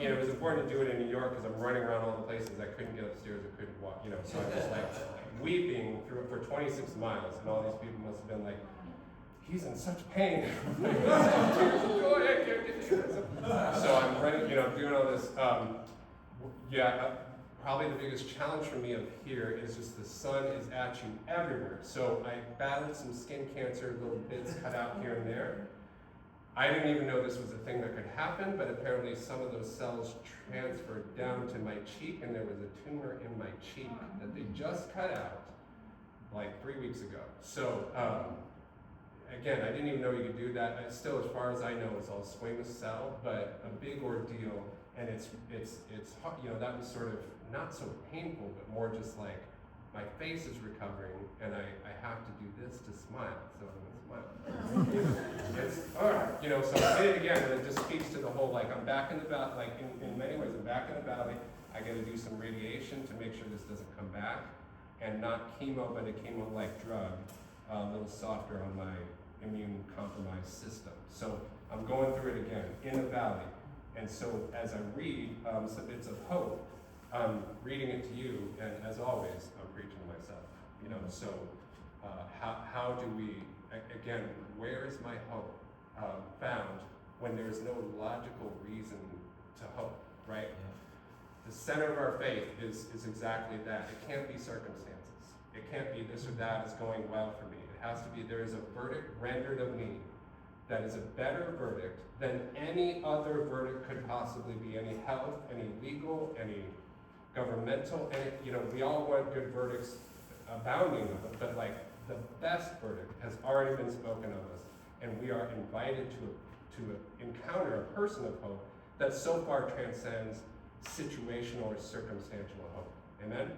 S2: you know, it was important to do it in New York because I'm running around all the places. I couldn't get upstairs, I couldn't walk, you know, so I was like weeping through it for 26 miles, and all these people must have been like, he's in such pain. So I'm running, you know, doing all this. probably the biggest challenge for me up here is just the sun is at you everywhere. So I battled some skin cancer, little bits cut out here and there. I didn't even know this was a thing that could happen, but apparently some of those cells transferred down to my cheek, and there was a tumor in my cheek that they just cut out like 3 weeks ago. So again, I didn't even know you could do that. It's still, as far as I know, it's all squamous cell, but a big ordeal, and it's you know, that was sort of not so painful, but more just like my face is recovering, and I have to do this to smile, so I'm gonna smile. You know, it's all right, you know. So I did it again, and it just speaks to the whole like I'm back in the valley. Like in many ways, I'm back in the valley. I got to do some radiation to make sure this doesn't come back, and not chemo, but a chemo-like drug, a little softer on my immune compromised system. So I'm going through it again in the valley, and so as I read some bits of hope, I'm reading it to you, and as always, I'm preaching to myself. You know, so how do we, again, where is my hope found when there's no logical reason to hope, right? Yeah. The center of our faith is exactly that. It can't be circumstances. It can't be this or that is going well for me. It has to be there is a verdict rendered of me that is a better verdict than any other verdict could possibly be. Any health, any legal, any governmental, and you know, we all want good verdicts abounding of them, but like the best verdict has already been spoken of us, and we are invited to encounter a person of hope that so far transcends situational or circumstantial hope. Amen?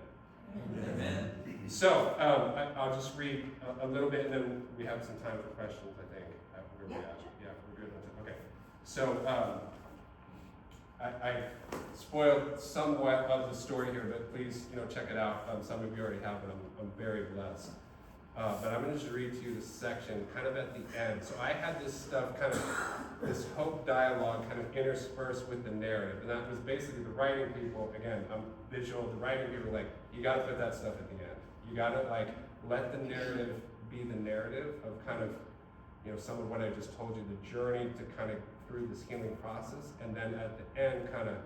S3: Amen.
S2: So I'll just read a little bit, and then we have some time for questions, I think. Where we at? Yeah, we're good. Okay. So I spoiled somewhat of the story here, but please, you know, check it out. Some of you already have, but I'm very blessed. But I'm going to just read to you this section kind of at the end. So I had this stuff kind of, this hope dialogue kind of interspersed with the narrative. And that was basically the writing people, again, I'm visual, the writing people were like, you got to put that stuff at the end. You got to like, let the narrative be the narrative of kind of, you know, some of what I just told you, the journey to kind of through this healing process. And then at the end, kind of,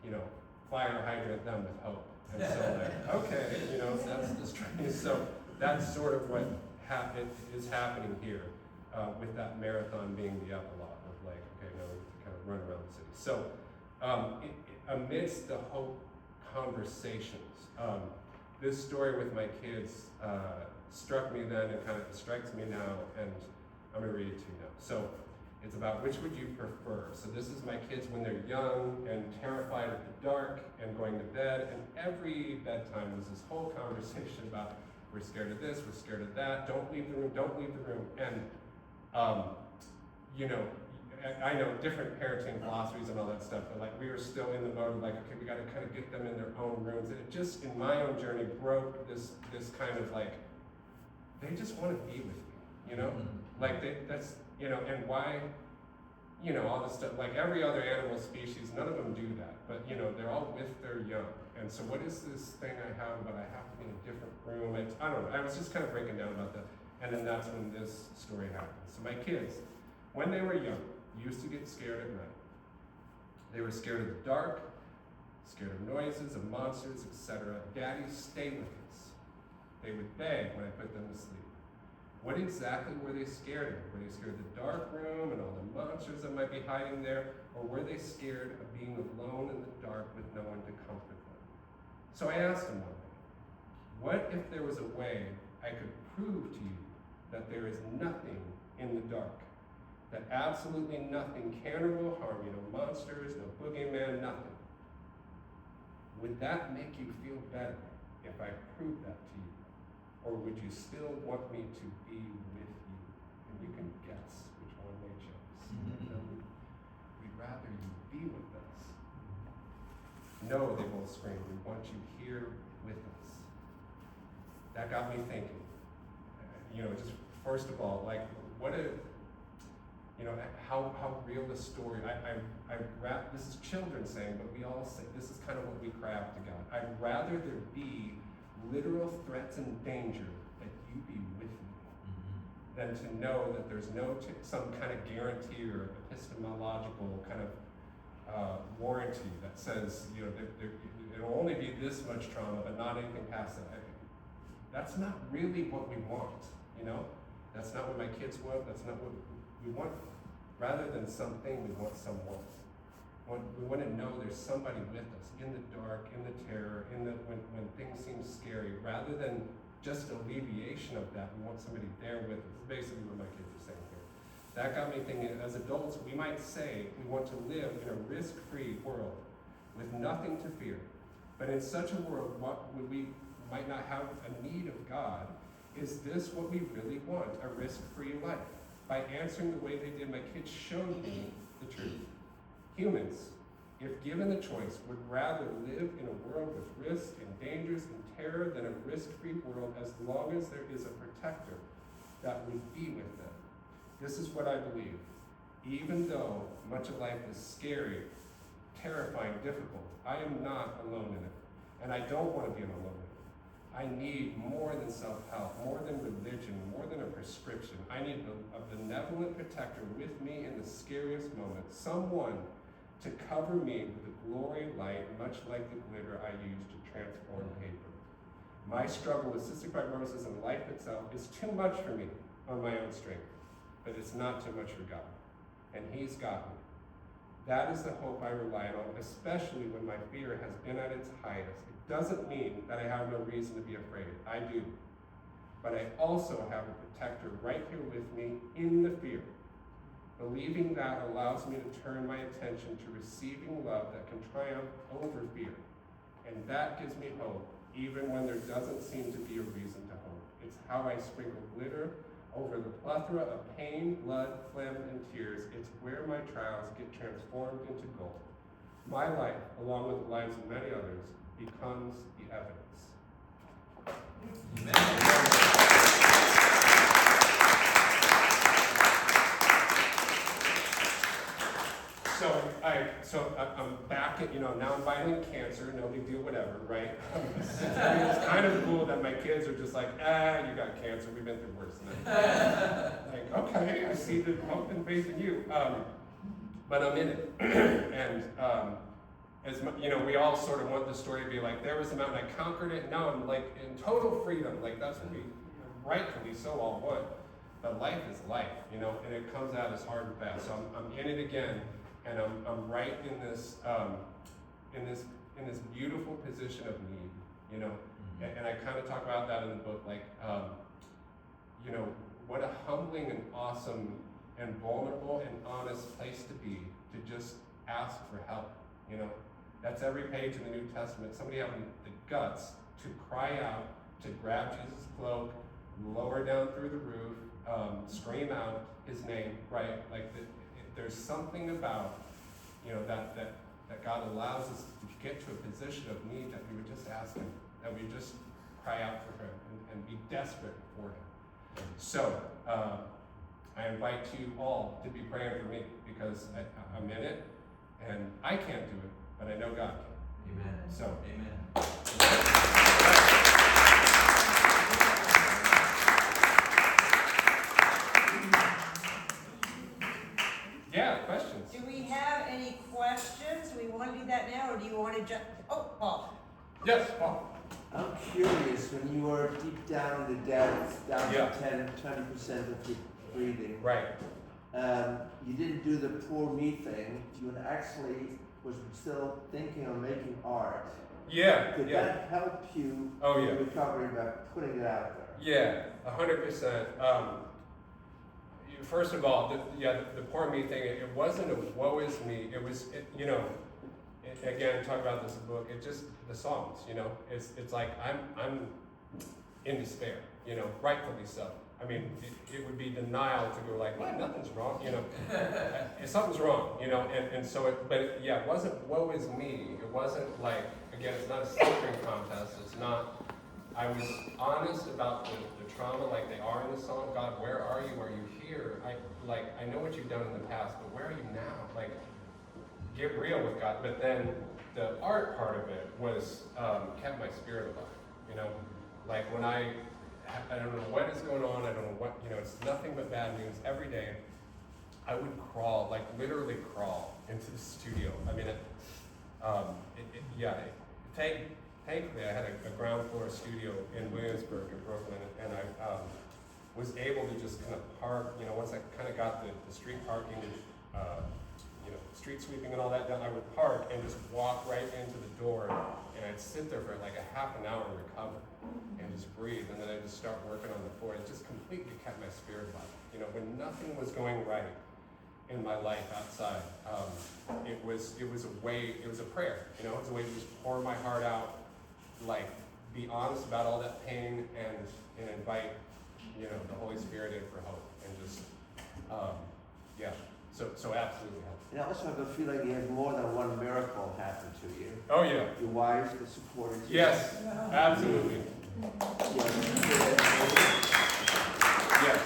S2: you know, fire hydrant them with hope. And so like, okay, you know, that's the strength. So that's sort of what is happening here with that marathon being the epilogue of like, okay, now we have to kind of run around the city. So amidst the hope conversations, this story with my kids struck me then and kind of strikes me now, and I'm going to read it to you now. So it's about which would you prefer. So this is my kids when they're young and terrified of the dark and going to bed, and every bedtime was this whole conversation about we're scared of this, we're scared of that, don't leave the room, don't leave the room. And, you know, I know different parenting philosophies and all that stuff, but like we were still in the mode of like, okay, we got to kind of get them in their own rooms. And it just, in my own journey, broke this kind of like, they just want to be with me, you know? Like that's, you know, and why, you know, all this stuff, like every other animal species, none of them do that, but you know, they're all with their young. And so what is this thing I have, but I have to be in a different room? I don't know, I was just kind of breaking down about that. And then that's when this story happened. So my kids, when they were young, used to get scared at night. They were scared of the dark, scared of noises, of monsters, etc. Daddy, stay with us. They would beg when I put them to sleep. What exactly were they scared of? Were they scared of the dark room and all the monsters that might be hiding there? Or were they scared of being alone in the dark with no one to comfort them? So I asked them one day, what if there was a way I could prove to you that there is nothing in the dark? That absolutely nothing can or will harm you, no monsters, no boogeyman, nothing. Would that make you feel better if I proved that to you? Or would you still want me to be with you? And you can guess which one they chose. We'd rather you be with us. No, they both screamed, we want you here with us. That got me thinking. You know, just first of all, like, what a, you know, how real the story, this is children saying, but we all say, this is kind of what we cry out to God. I'd rather there be literal threats and danger that you be with me than to know that there's no some kind of guarantee or epistemological kind of warranty that says, you know, it'll only be this much trauma, but not anything past that. That's not really what we want, you know? That's not what my kids want. That's not what we want. Rather than something, we want someone. We want to know there's somebody with us in the dark, in the terror, when things seem scary. Rather than just alleviation of that, we want somebody there with us. That's basically what my kids are saying here. That got me thinking, as adults, we might say we want to live in a risk-free world with nothing to fear. But in such a world, what would we might not have a need of God? Is this what we really want, a risk-free life? By answering the way they did, my kids showed me the truth. Humans, if given the choice, would rather live in a world with risk and dangers and terror than a risk-free world as long as there is a protector that would be with them. This is what I believe. Even though much of life is scary, terrifying, difficult, I am not alone in it. And I don't want to be alone in it. I need more than self-help, more than religion, more than a prescription. I need a benevolent protector with me in the scariest moments. Someone to cover me with the glory light, much like the glitter I use to transform paper. My struggle with cystic fibrosis and life itself is too much for me on my own strength, but it's not too much for God. And He's got me. That is the hope I rely on, especially when my fear has been at its highest. It doesn't mean that I have no reason to be afraid. I do. But I also have a protector right here with me in the fear. Believing that allows me to turn my attention to receiving love that can triumph over fear. And that gives me hope, even when there doesn't seem to be a reason to hope. It's how I sprinkle glitter over the plethora of pain, blood, phlegm, and tears. It's where my trials get transformed into gold. My life, along with the lives of many others, becomes the evidence. Amen. So I'm back at, now I'm battling cancer, no big deal, whatever, right? It's kind of cool that my kids are just like, you got cancer, we've been through worse than that. Like, okay, I see the hope and faith in you. But I'm in it. And we all sort of want the story to be like, there was a mountain, I conquered it, now I'm like in total freedom. Like that's what we rightfully so all want. But life is life, and it comes out as hard and fast. So I'm in it again. And I'm right in this beautiful position of need, and I kind of talk about that in the book, like, what a humbling and awesome and vulnerable and honest place to be, to just ask for help, That's every page in the New Testament, somebody having the guts to cry out, to grab Jesus' cloak, lower down through the roof, scream out his name, right? Like there's something about, that God allows us to get to a position of need that we would just ask Him, that we just cry out for Him and be desperate for Him. So I invite you all to be praying for me because I'm in it and I can't do it, but I know God can.
S3: Amen.
S2: So,
S3: amen.
S2: Yeah, questions?
S1: Do we have any questions? Do we want to do that now, or do you want to just, Paul?
S2: Yes, Paul.
S4: I'm curious, when you were deep down in the depths, down
S2: Yeah.
S4: to 10, 20% of your breathing,
S2: Right.
S4: you didn't do the poor me thing, you actually was still thinking of making art.
S2: Yeah,
S4: Did
S2: yeah.
S4: that help you
S2: Oh, yeah.
S4: in recovery by putting it out there?
S2: Yeah, 100%. First of all, the poor me thing, it wasn't a woe is me. It was, again, talk about this in the book. It's just the songs, It's like I'm in despair, rightfully so. I mean, it would be denial to go like, what? Nothing's wrong, something's wrong, and so it wasn't woe is me. It wasn't like, again, it's not a suffering contest. It's not. I was honest about the trauma, like they are in the song. God, where are you? Are you here? I know what you've done in the past, but where are you now? Like, get real with God. But then the art part of it was kept my spirit alive. Like when I don't know what is going on. I don't know what, it's nothing but bad news every day. I would crawl, like literally crawl into the studio. I mean, thankfully I had a ground floor studio in Williamsburg in Brooklyn, and I was able to just kind of park, once I kind of got the street parking, street sweeping and all that done, I would park and just walk right into the door, and I'd sit there for like a half an hour and recover, and just breathe, and then I'd just start working on the floor. It just completely kept my spirit alive. When nothing was going right in my life outside, it was a way, it was a prayer, it was a way to just pour my heart out, like be honest about all that pain, and invite, the Holy Spirit in for hope, and just, so absolutely helps.
S4: And I also have a feeling you had more than one miracle happen to you.
S2: Oh yeah.
S4: Your wives that supported you.
S2: Yes, absolutely. Yes.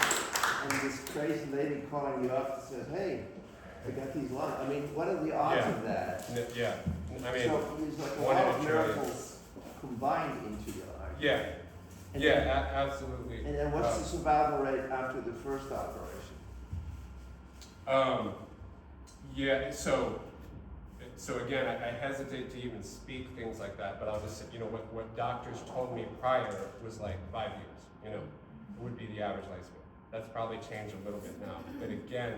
S4: And this crazy lady calling you up and says, "Hey, I got these lungs." I mean, what are the odds of that?
S2: Yeah. I mean,
S4: so there's like a
S2: one
S4: lot
S2: in a
S4: of
S2: trillion.
S4: miracles combined into your life.
S2: Yeah.
S4: And
S2: Absolutely.
S4: And then what's the survival rate after the first operation?
S2: So again, I hesitate to even speak things like that, but I'll just say, what doctors told me prior was like 5 years, would be the average lifespan. That's probably changed a little bit now. But again,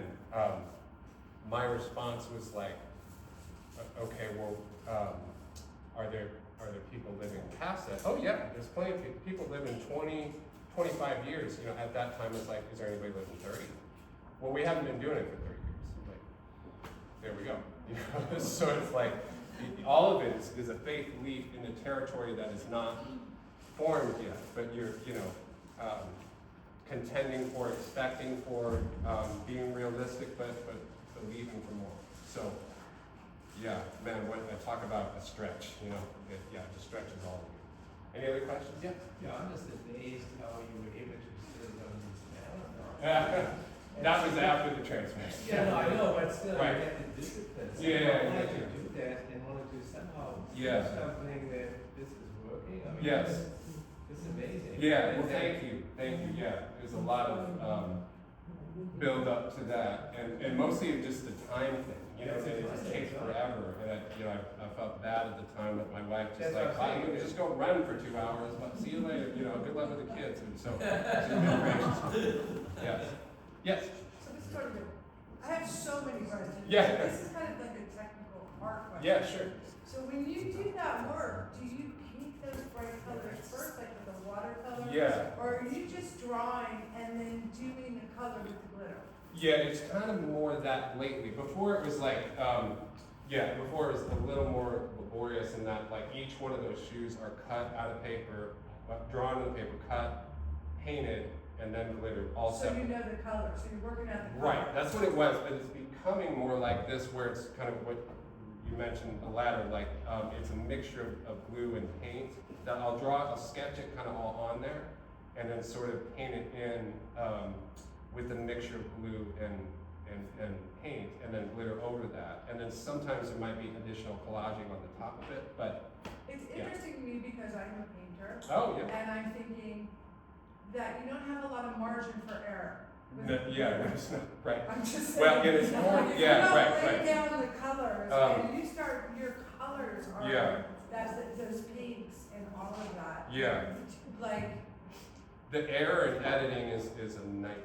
S2: my response was like, okay, well, are there people living past that? Oh yeah, there's plenty of people living 20, 25 years. At that time it's like, is there anybody living 30? Well, we haven't been doing it for 30 years. Like, there we go. So it's like, all of it is a faith leap in a territory that is not formed yet, but you're, contending for, expecting for, being realistic, but believing for more. So, yeah, man, when I talk about a stretch, it just stretches all of you. Any other questions? Yeah?
S3: Yeah, I'm just amazed how you were able to sit on this
S2: Yeah. That was after the transplant.
S3: Yeah, no, I know, but still,
S2: Right.
S3: you get the discipline.
S2: Yeah,
S3: I wanted
S2: yeah.
S3: to do that and wanted to somehow do
S2: Yeah.
S3: something that this is working. I mean,
S2: Yes.
S3: It's amazing.
S2: Yeah, well, thank you. Yeah, there's a lot of build up to that, and mostly just the time thing. It just takes forever, and I felt bad at the time that my wife just
S3: That's
S2: like,
S3: what I'm
S2: "Wow, you
S3: saying.
S2: just go run for 2 hours, but see you later. Good luck with the kids." And so, she's been gracious. Yes. Yes.
S5: So this is sort of I have so many questions.
S2: Yeah.
S5: This is kind of like a technical art question.
S2: Yeah, sure.
S5: So when you do that work, do you paint those bright colors first, like with the watercolors?
S2: Yeah.
S5: Or are you just drawing and then doing the color with the glitter?
S2: Yeah, it's kind of more that lately. Before it was like, before it was a little more laborious in that, like, each one of those shoes are cut out of paper, drawn on the paper, cut, painted, and then glittered all
S5: So
S2: separate.
S5: you know the color, so you're working out the color.
S2: Right, that's what it was, but it's becoming more like this, where it's kind of what you mentioned, the latter, like, it's a mixture of glue and paint. That I'll sketch it kind of all on there, and then sort of paint it in, with a mixture of glue and paint, and then glitter over that. And then sometimes there might be additional collaging on the top of it, but
S5: It's
S2: Yeah.
S5: interesting to me because I'm a painter,
S2: oh yeah.
S5: and I'm thinking that you don't have a lot of margin for error. with
S2: No,
S5: glitter.
S2: there's no, right.
S5: I'm just saying.
S2: Well, and it's more,
S5: If
S2: yeah,
S5: you don't
S2: right,
S5: lay
S2: right.
S5: down the colors, and you start, your colors are,
S2: Yeah.
S5: those pinks and all of that.
S2: Yeah.
S5: Like,
S2: The error in editing is a nightmare.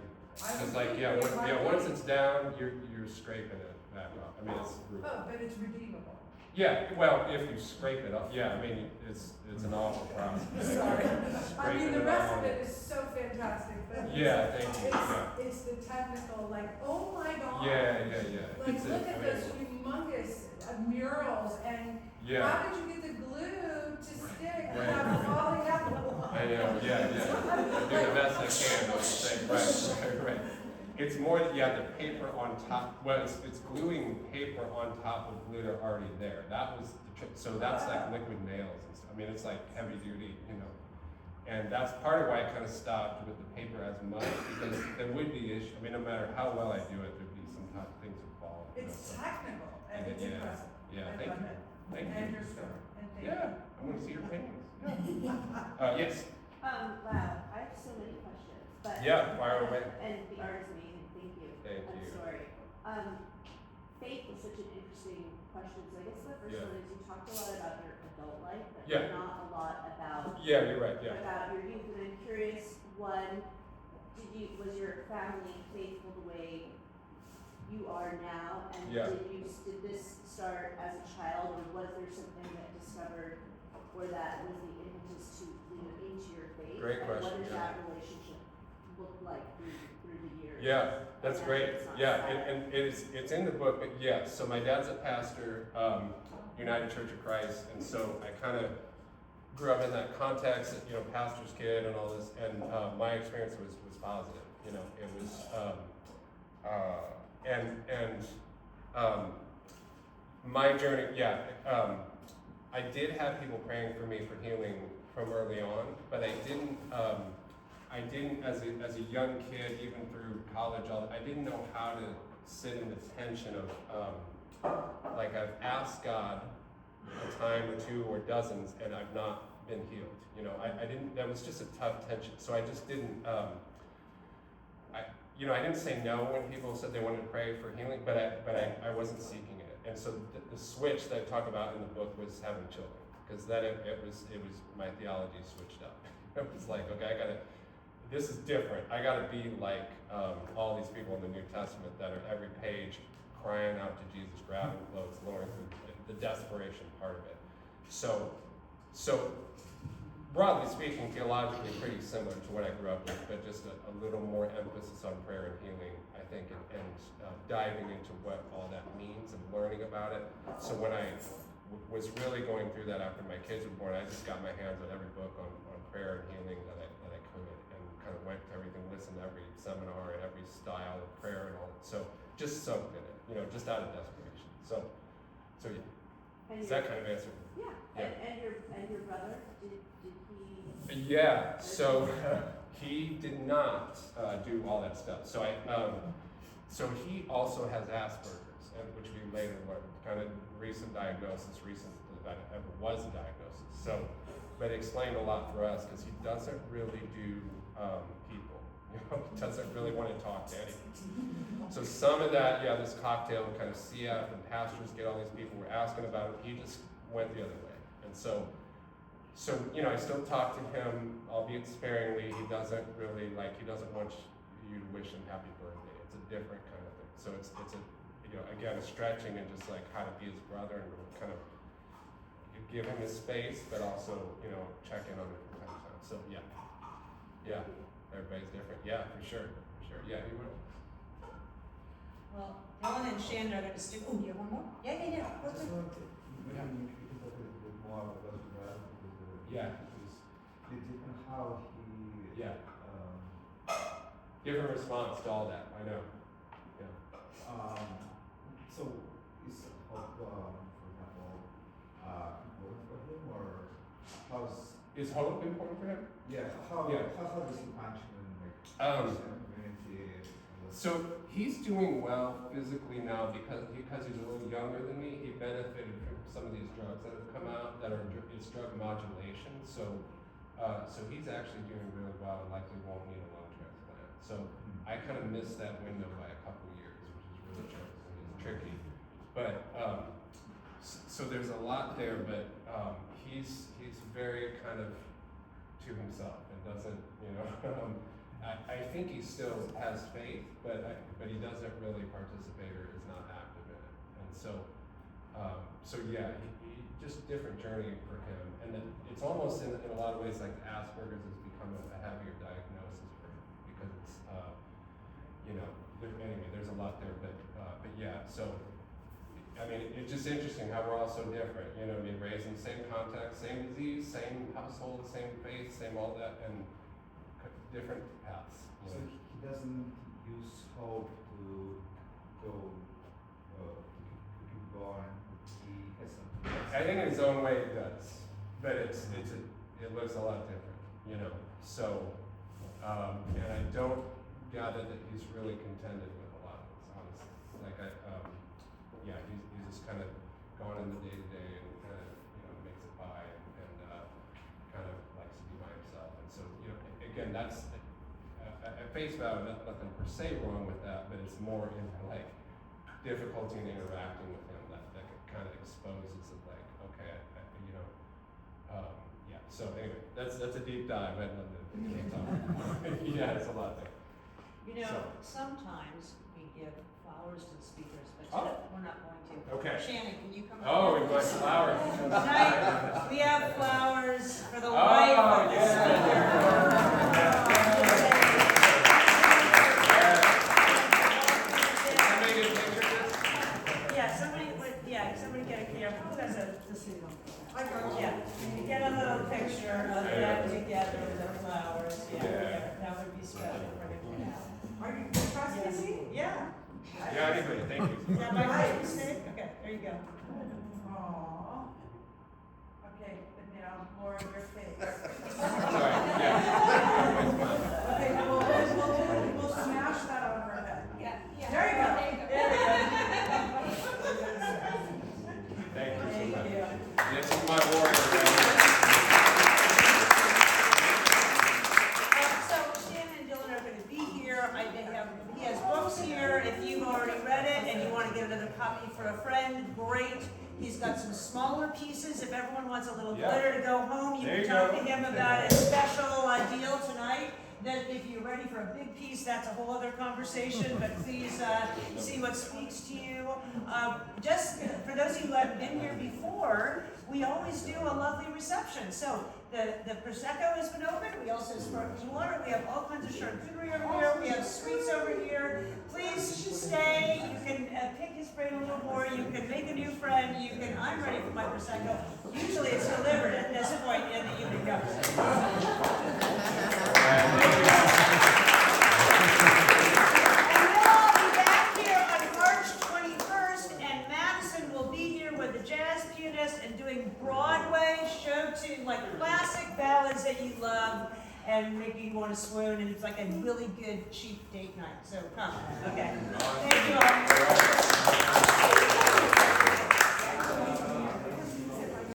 S5: I
S2: It's
S5: would
S2: like,
S5: think
S2: yeah,
S5: it
S2: when,
S5: might
S2: yeah,
S5: be.
S2: once it's down, you're scraping it that rough. I mean, it's brutal.
S5: oh, but it's redeemable.
S2: Yeah, well, if you scrape it off, yeah, I mean, it's an awful process.
S5: Sorry. I
S2: Scraping
S5: mean, the
S2: it
S5: rest
S2: off.
S5: of it is so fantastic, but
S2: Yeah, thank you, yeah.
S5: it's the technical, like, oh my God.
S2: Yeah.
S5: Like,
S2: It's
S5: look
S2: I
S5: at
S2: mean,
S5: those humongous murals, and
S2: Yeah,
S5: how did you get the glue to stick
S2: Right.
S5: without falling out the line?
S2: I know, yeah. I do the best I can, I would say, right. It's more, the paper on top, well, it's gluing paper on top of glitter already there. That was the trick, so that's like liquid nails and stuff. I mean, it's like heavy duty, And that's part of why I kind of stopped with the paper as much, because there would be issues. I mean, no matter how well I do it, there'd be some things would fall.
S5: It's
S2: so.
S5: technical, and it's
S2: Yeah.
S5: impressive.
S2: Yeah,
S5: I
S2: thank
S5: love
S2: you.
S5: it.
S2: Thank
S5: And
S2: you.
S5: your story, and thank you.
S2: Yeah, I want to see your paintings. Yes.
S6: Wow, I have so many questions, but.
S2: Yeah, fire away.
S6: And the art is amazing, thank you.
S2: Thank
S6: I'm
S2: you.
S6: sorry. Faith is such an interesting question. So I guess the first
S2: Yeah.
S6: one is you talked a lot about your adult life, but
S2: Yeah.
S6: not a lot about
S2: Yeah, you're right, yeah.
S6: about your youth. And I'm curious, one, was your family faithful the way you are now? And
S2: Yeah.
S6: did this start as a child, or was there something that discovered, or that was the impetus to lean into your faith?
S2: Great
S6: And
S2: question,
S6: what does
S2: yeah.
S6: that relationship look like through the years?
S2: Yeah, that's
S6: And
S2: great.
S6: it's not
S2: Yeah,
S6: sad.
S2: and it's in the book, but yeah, so my dad's a pastor, United Church of Christ, and so I kind of grew up in that context, you know, pastor's kid and all this, and my experience was positive, you know, it was, my journey, yeah, I did have people praying for me for healing from early on, but I didn't as a young kid, even through college, I didn't know how to sit in the tension of, like I've asked God a time or two or dozens, and I've not been healed. You know, I didn't, that was just a tough tension. So I just didn't, I didn't say no when people said they wanted to pray for healing, but I wasn't seeking it. And so the switch that I talk about in the book was having children, because then it was my theology switched up. It was like, okay, this is different. I gotta be like all these people in the New Testament that are every page crying out to Jesus, grabbing clothes, lowering the desperation part of it. So broadly speaking, theologically pretty similar to what I grew up with, but just a little more emphasis on prayer and healing, I think, and diving into what all that means and learning about it. So when I was really going through that after my kids were born, I just got my hands on every book on prayer and healing that I could, and kind of went to everything, listened to every seminar and every style of prayer and all that. So just soaked in it, you know, just out of desperation. So yeah.
S6: And
S2: Does that kind of answer?
S6: Yeah.
S2: Yeah.
S6: And your brother, did he?
S2: Yeah, so he did not do all that stuff. So so he also has Asperger's, which we later learned, kind of recent diagnosis, that ever was a diagnosis. So, but it explained a lot for us because he doesn't really do people. You know, he doesn't really want to talk to anyone. So some of that, yeah, this cocktail of kind of CF and pastors get all these people were asking about it. He just went the other way, and so you know, I still talk to him, albeit sparingly. He doesn't really he doesn't want you to wish him happy birthday. It's a different kind of thing. So it's a, you know, again, a stretching and just like how to be his brother and kind of give him his space, but also, you know, check in on him from time to time. So yeah, everybody's different. Yeah, for sure. Yeah, you would.
S1: Well, Helen and Shannon are gonna stick, oh, you have one more? Yeah. Go
S3: Just
S1: ahead.
S3: wanted to, we can talk a little bit more about your brother, because
S2: Yeah.
S3: the different how he
S2: Yeah. Different response to all that. I know. Yeah.
S3: so is hope, for example, important for him, or how's
S2: Is hope important for him?
S3: how does he function in Christian community?
S2: So he's doing well physically now because he's a little younger than me. He benefited from some of these drugs that have come out that are it's drug modulation. So he's actually doing really well and likely won't need a lung transplant. So I kind of missed that window by a couple years, which is really tricky. But so there's a lot there, but he's very kind of to himself and doesn't, you know. I think he still has faith, but he doesn't really participate or is not active in it. And so yeah, he just different journey for him. And then it's almost in a lot of ways like Asperger's has become a heavier diagnosis for him because it's, you know, anyway, there's a lot there, but yeah, so, I mean, it's just interesting how we're all so different, you know, I mean, raised in the same context, same disease, same household, same faith, same all that, and different paths. You
S3: So
S2: know?
S3: he doesn't use hope to go to keep going. He has something.
S2: I think in his own way it does, but it looks a lot different, you know. So, and I don't gather that he's really contended with a lot of this, honestly. Like yeah, he's just kind of going in the day to day and kind of, you know, makes it by and kind of likes to be by himself. And so, you know, again, that's at face value, nothing per se wrong with that, but it's more in like difficulty in interacting with him that kind of exposes it, like, okay, you know, yeah. So anyway, that's a deep dive. I'd love to talk. Yeah, it's a lot there.
S1: You know,
S2: So-
S1: sometimes we give flowers to the speakers, but we're not going to.
S2: Okay.
S1: Shannon, can you come up?
S2: Oh,
S1: here?
S2: we want flowers.
S1: Tonight, we have flowers for the
S2: Oh,
S1: wife of the
S2: yeah.
S1: speaker.
S2: Somebody get a picture of this?
S1: Somebody get a camera. Who has this?
S5: I got
S1: Yeah, get a little picture of them together with the flowers. Yeah, that would be special for him.
S5: Are you trusting me?
S1: Yeah.
S2: Yeah, anybody, thank you.
S1: Is that my first mistake? Okay, there you go.
S5: Aww. Okay, but now more of your face.
S2: Sorry, yeah. It's fine.
S5: Okay, we'll smash that on her head.
S6: Yeah.
S5: There you go.
S1: There we go.
S2: Thank you so
S1: Thank
S2: much.
S1: you.
S2: This is my warrior right
S1: So Shannon and Dylan are going to be here. He has books here. If you've already read it and you want to get another copy for a friend, great. He's got some smaller pieces. If everyone wants a little
S2: Yeah.
S1: glitter to go home, you
S2: There
S1: can
S2: you
S1: talk
S2: go.
S1: to him about a special deal tonight. That if you're ready for a big piece, that's a whole other conversation, but please see what speaks to you. Just for those of you who haven't been here before, we always do a lovely reception. So the Prosecco has been opened, we also have sparkling water, we have all kinds of charcuterie over here, we have sweets over here. Please stay, you can pick his brain a little more, you can make a new friend, I'm ready for my Prosecco. Usually it's delivered at this point in the evening.
S2: there.
S1: And we'll all be back here on March 21st, and Madison will be here with the jazz pianist and doing Broadway show tune, like classic ballads that you love and make you want to swoon, and it's like a really good cheap date night. So come, okay. Thank you all.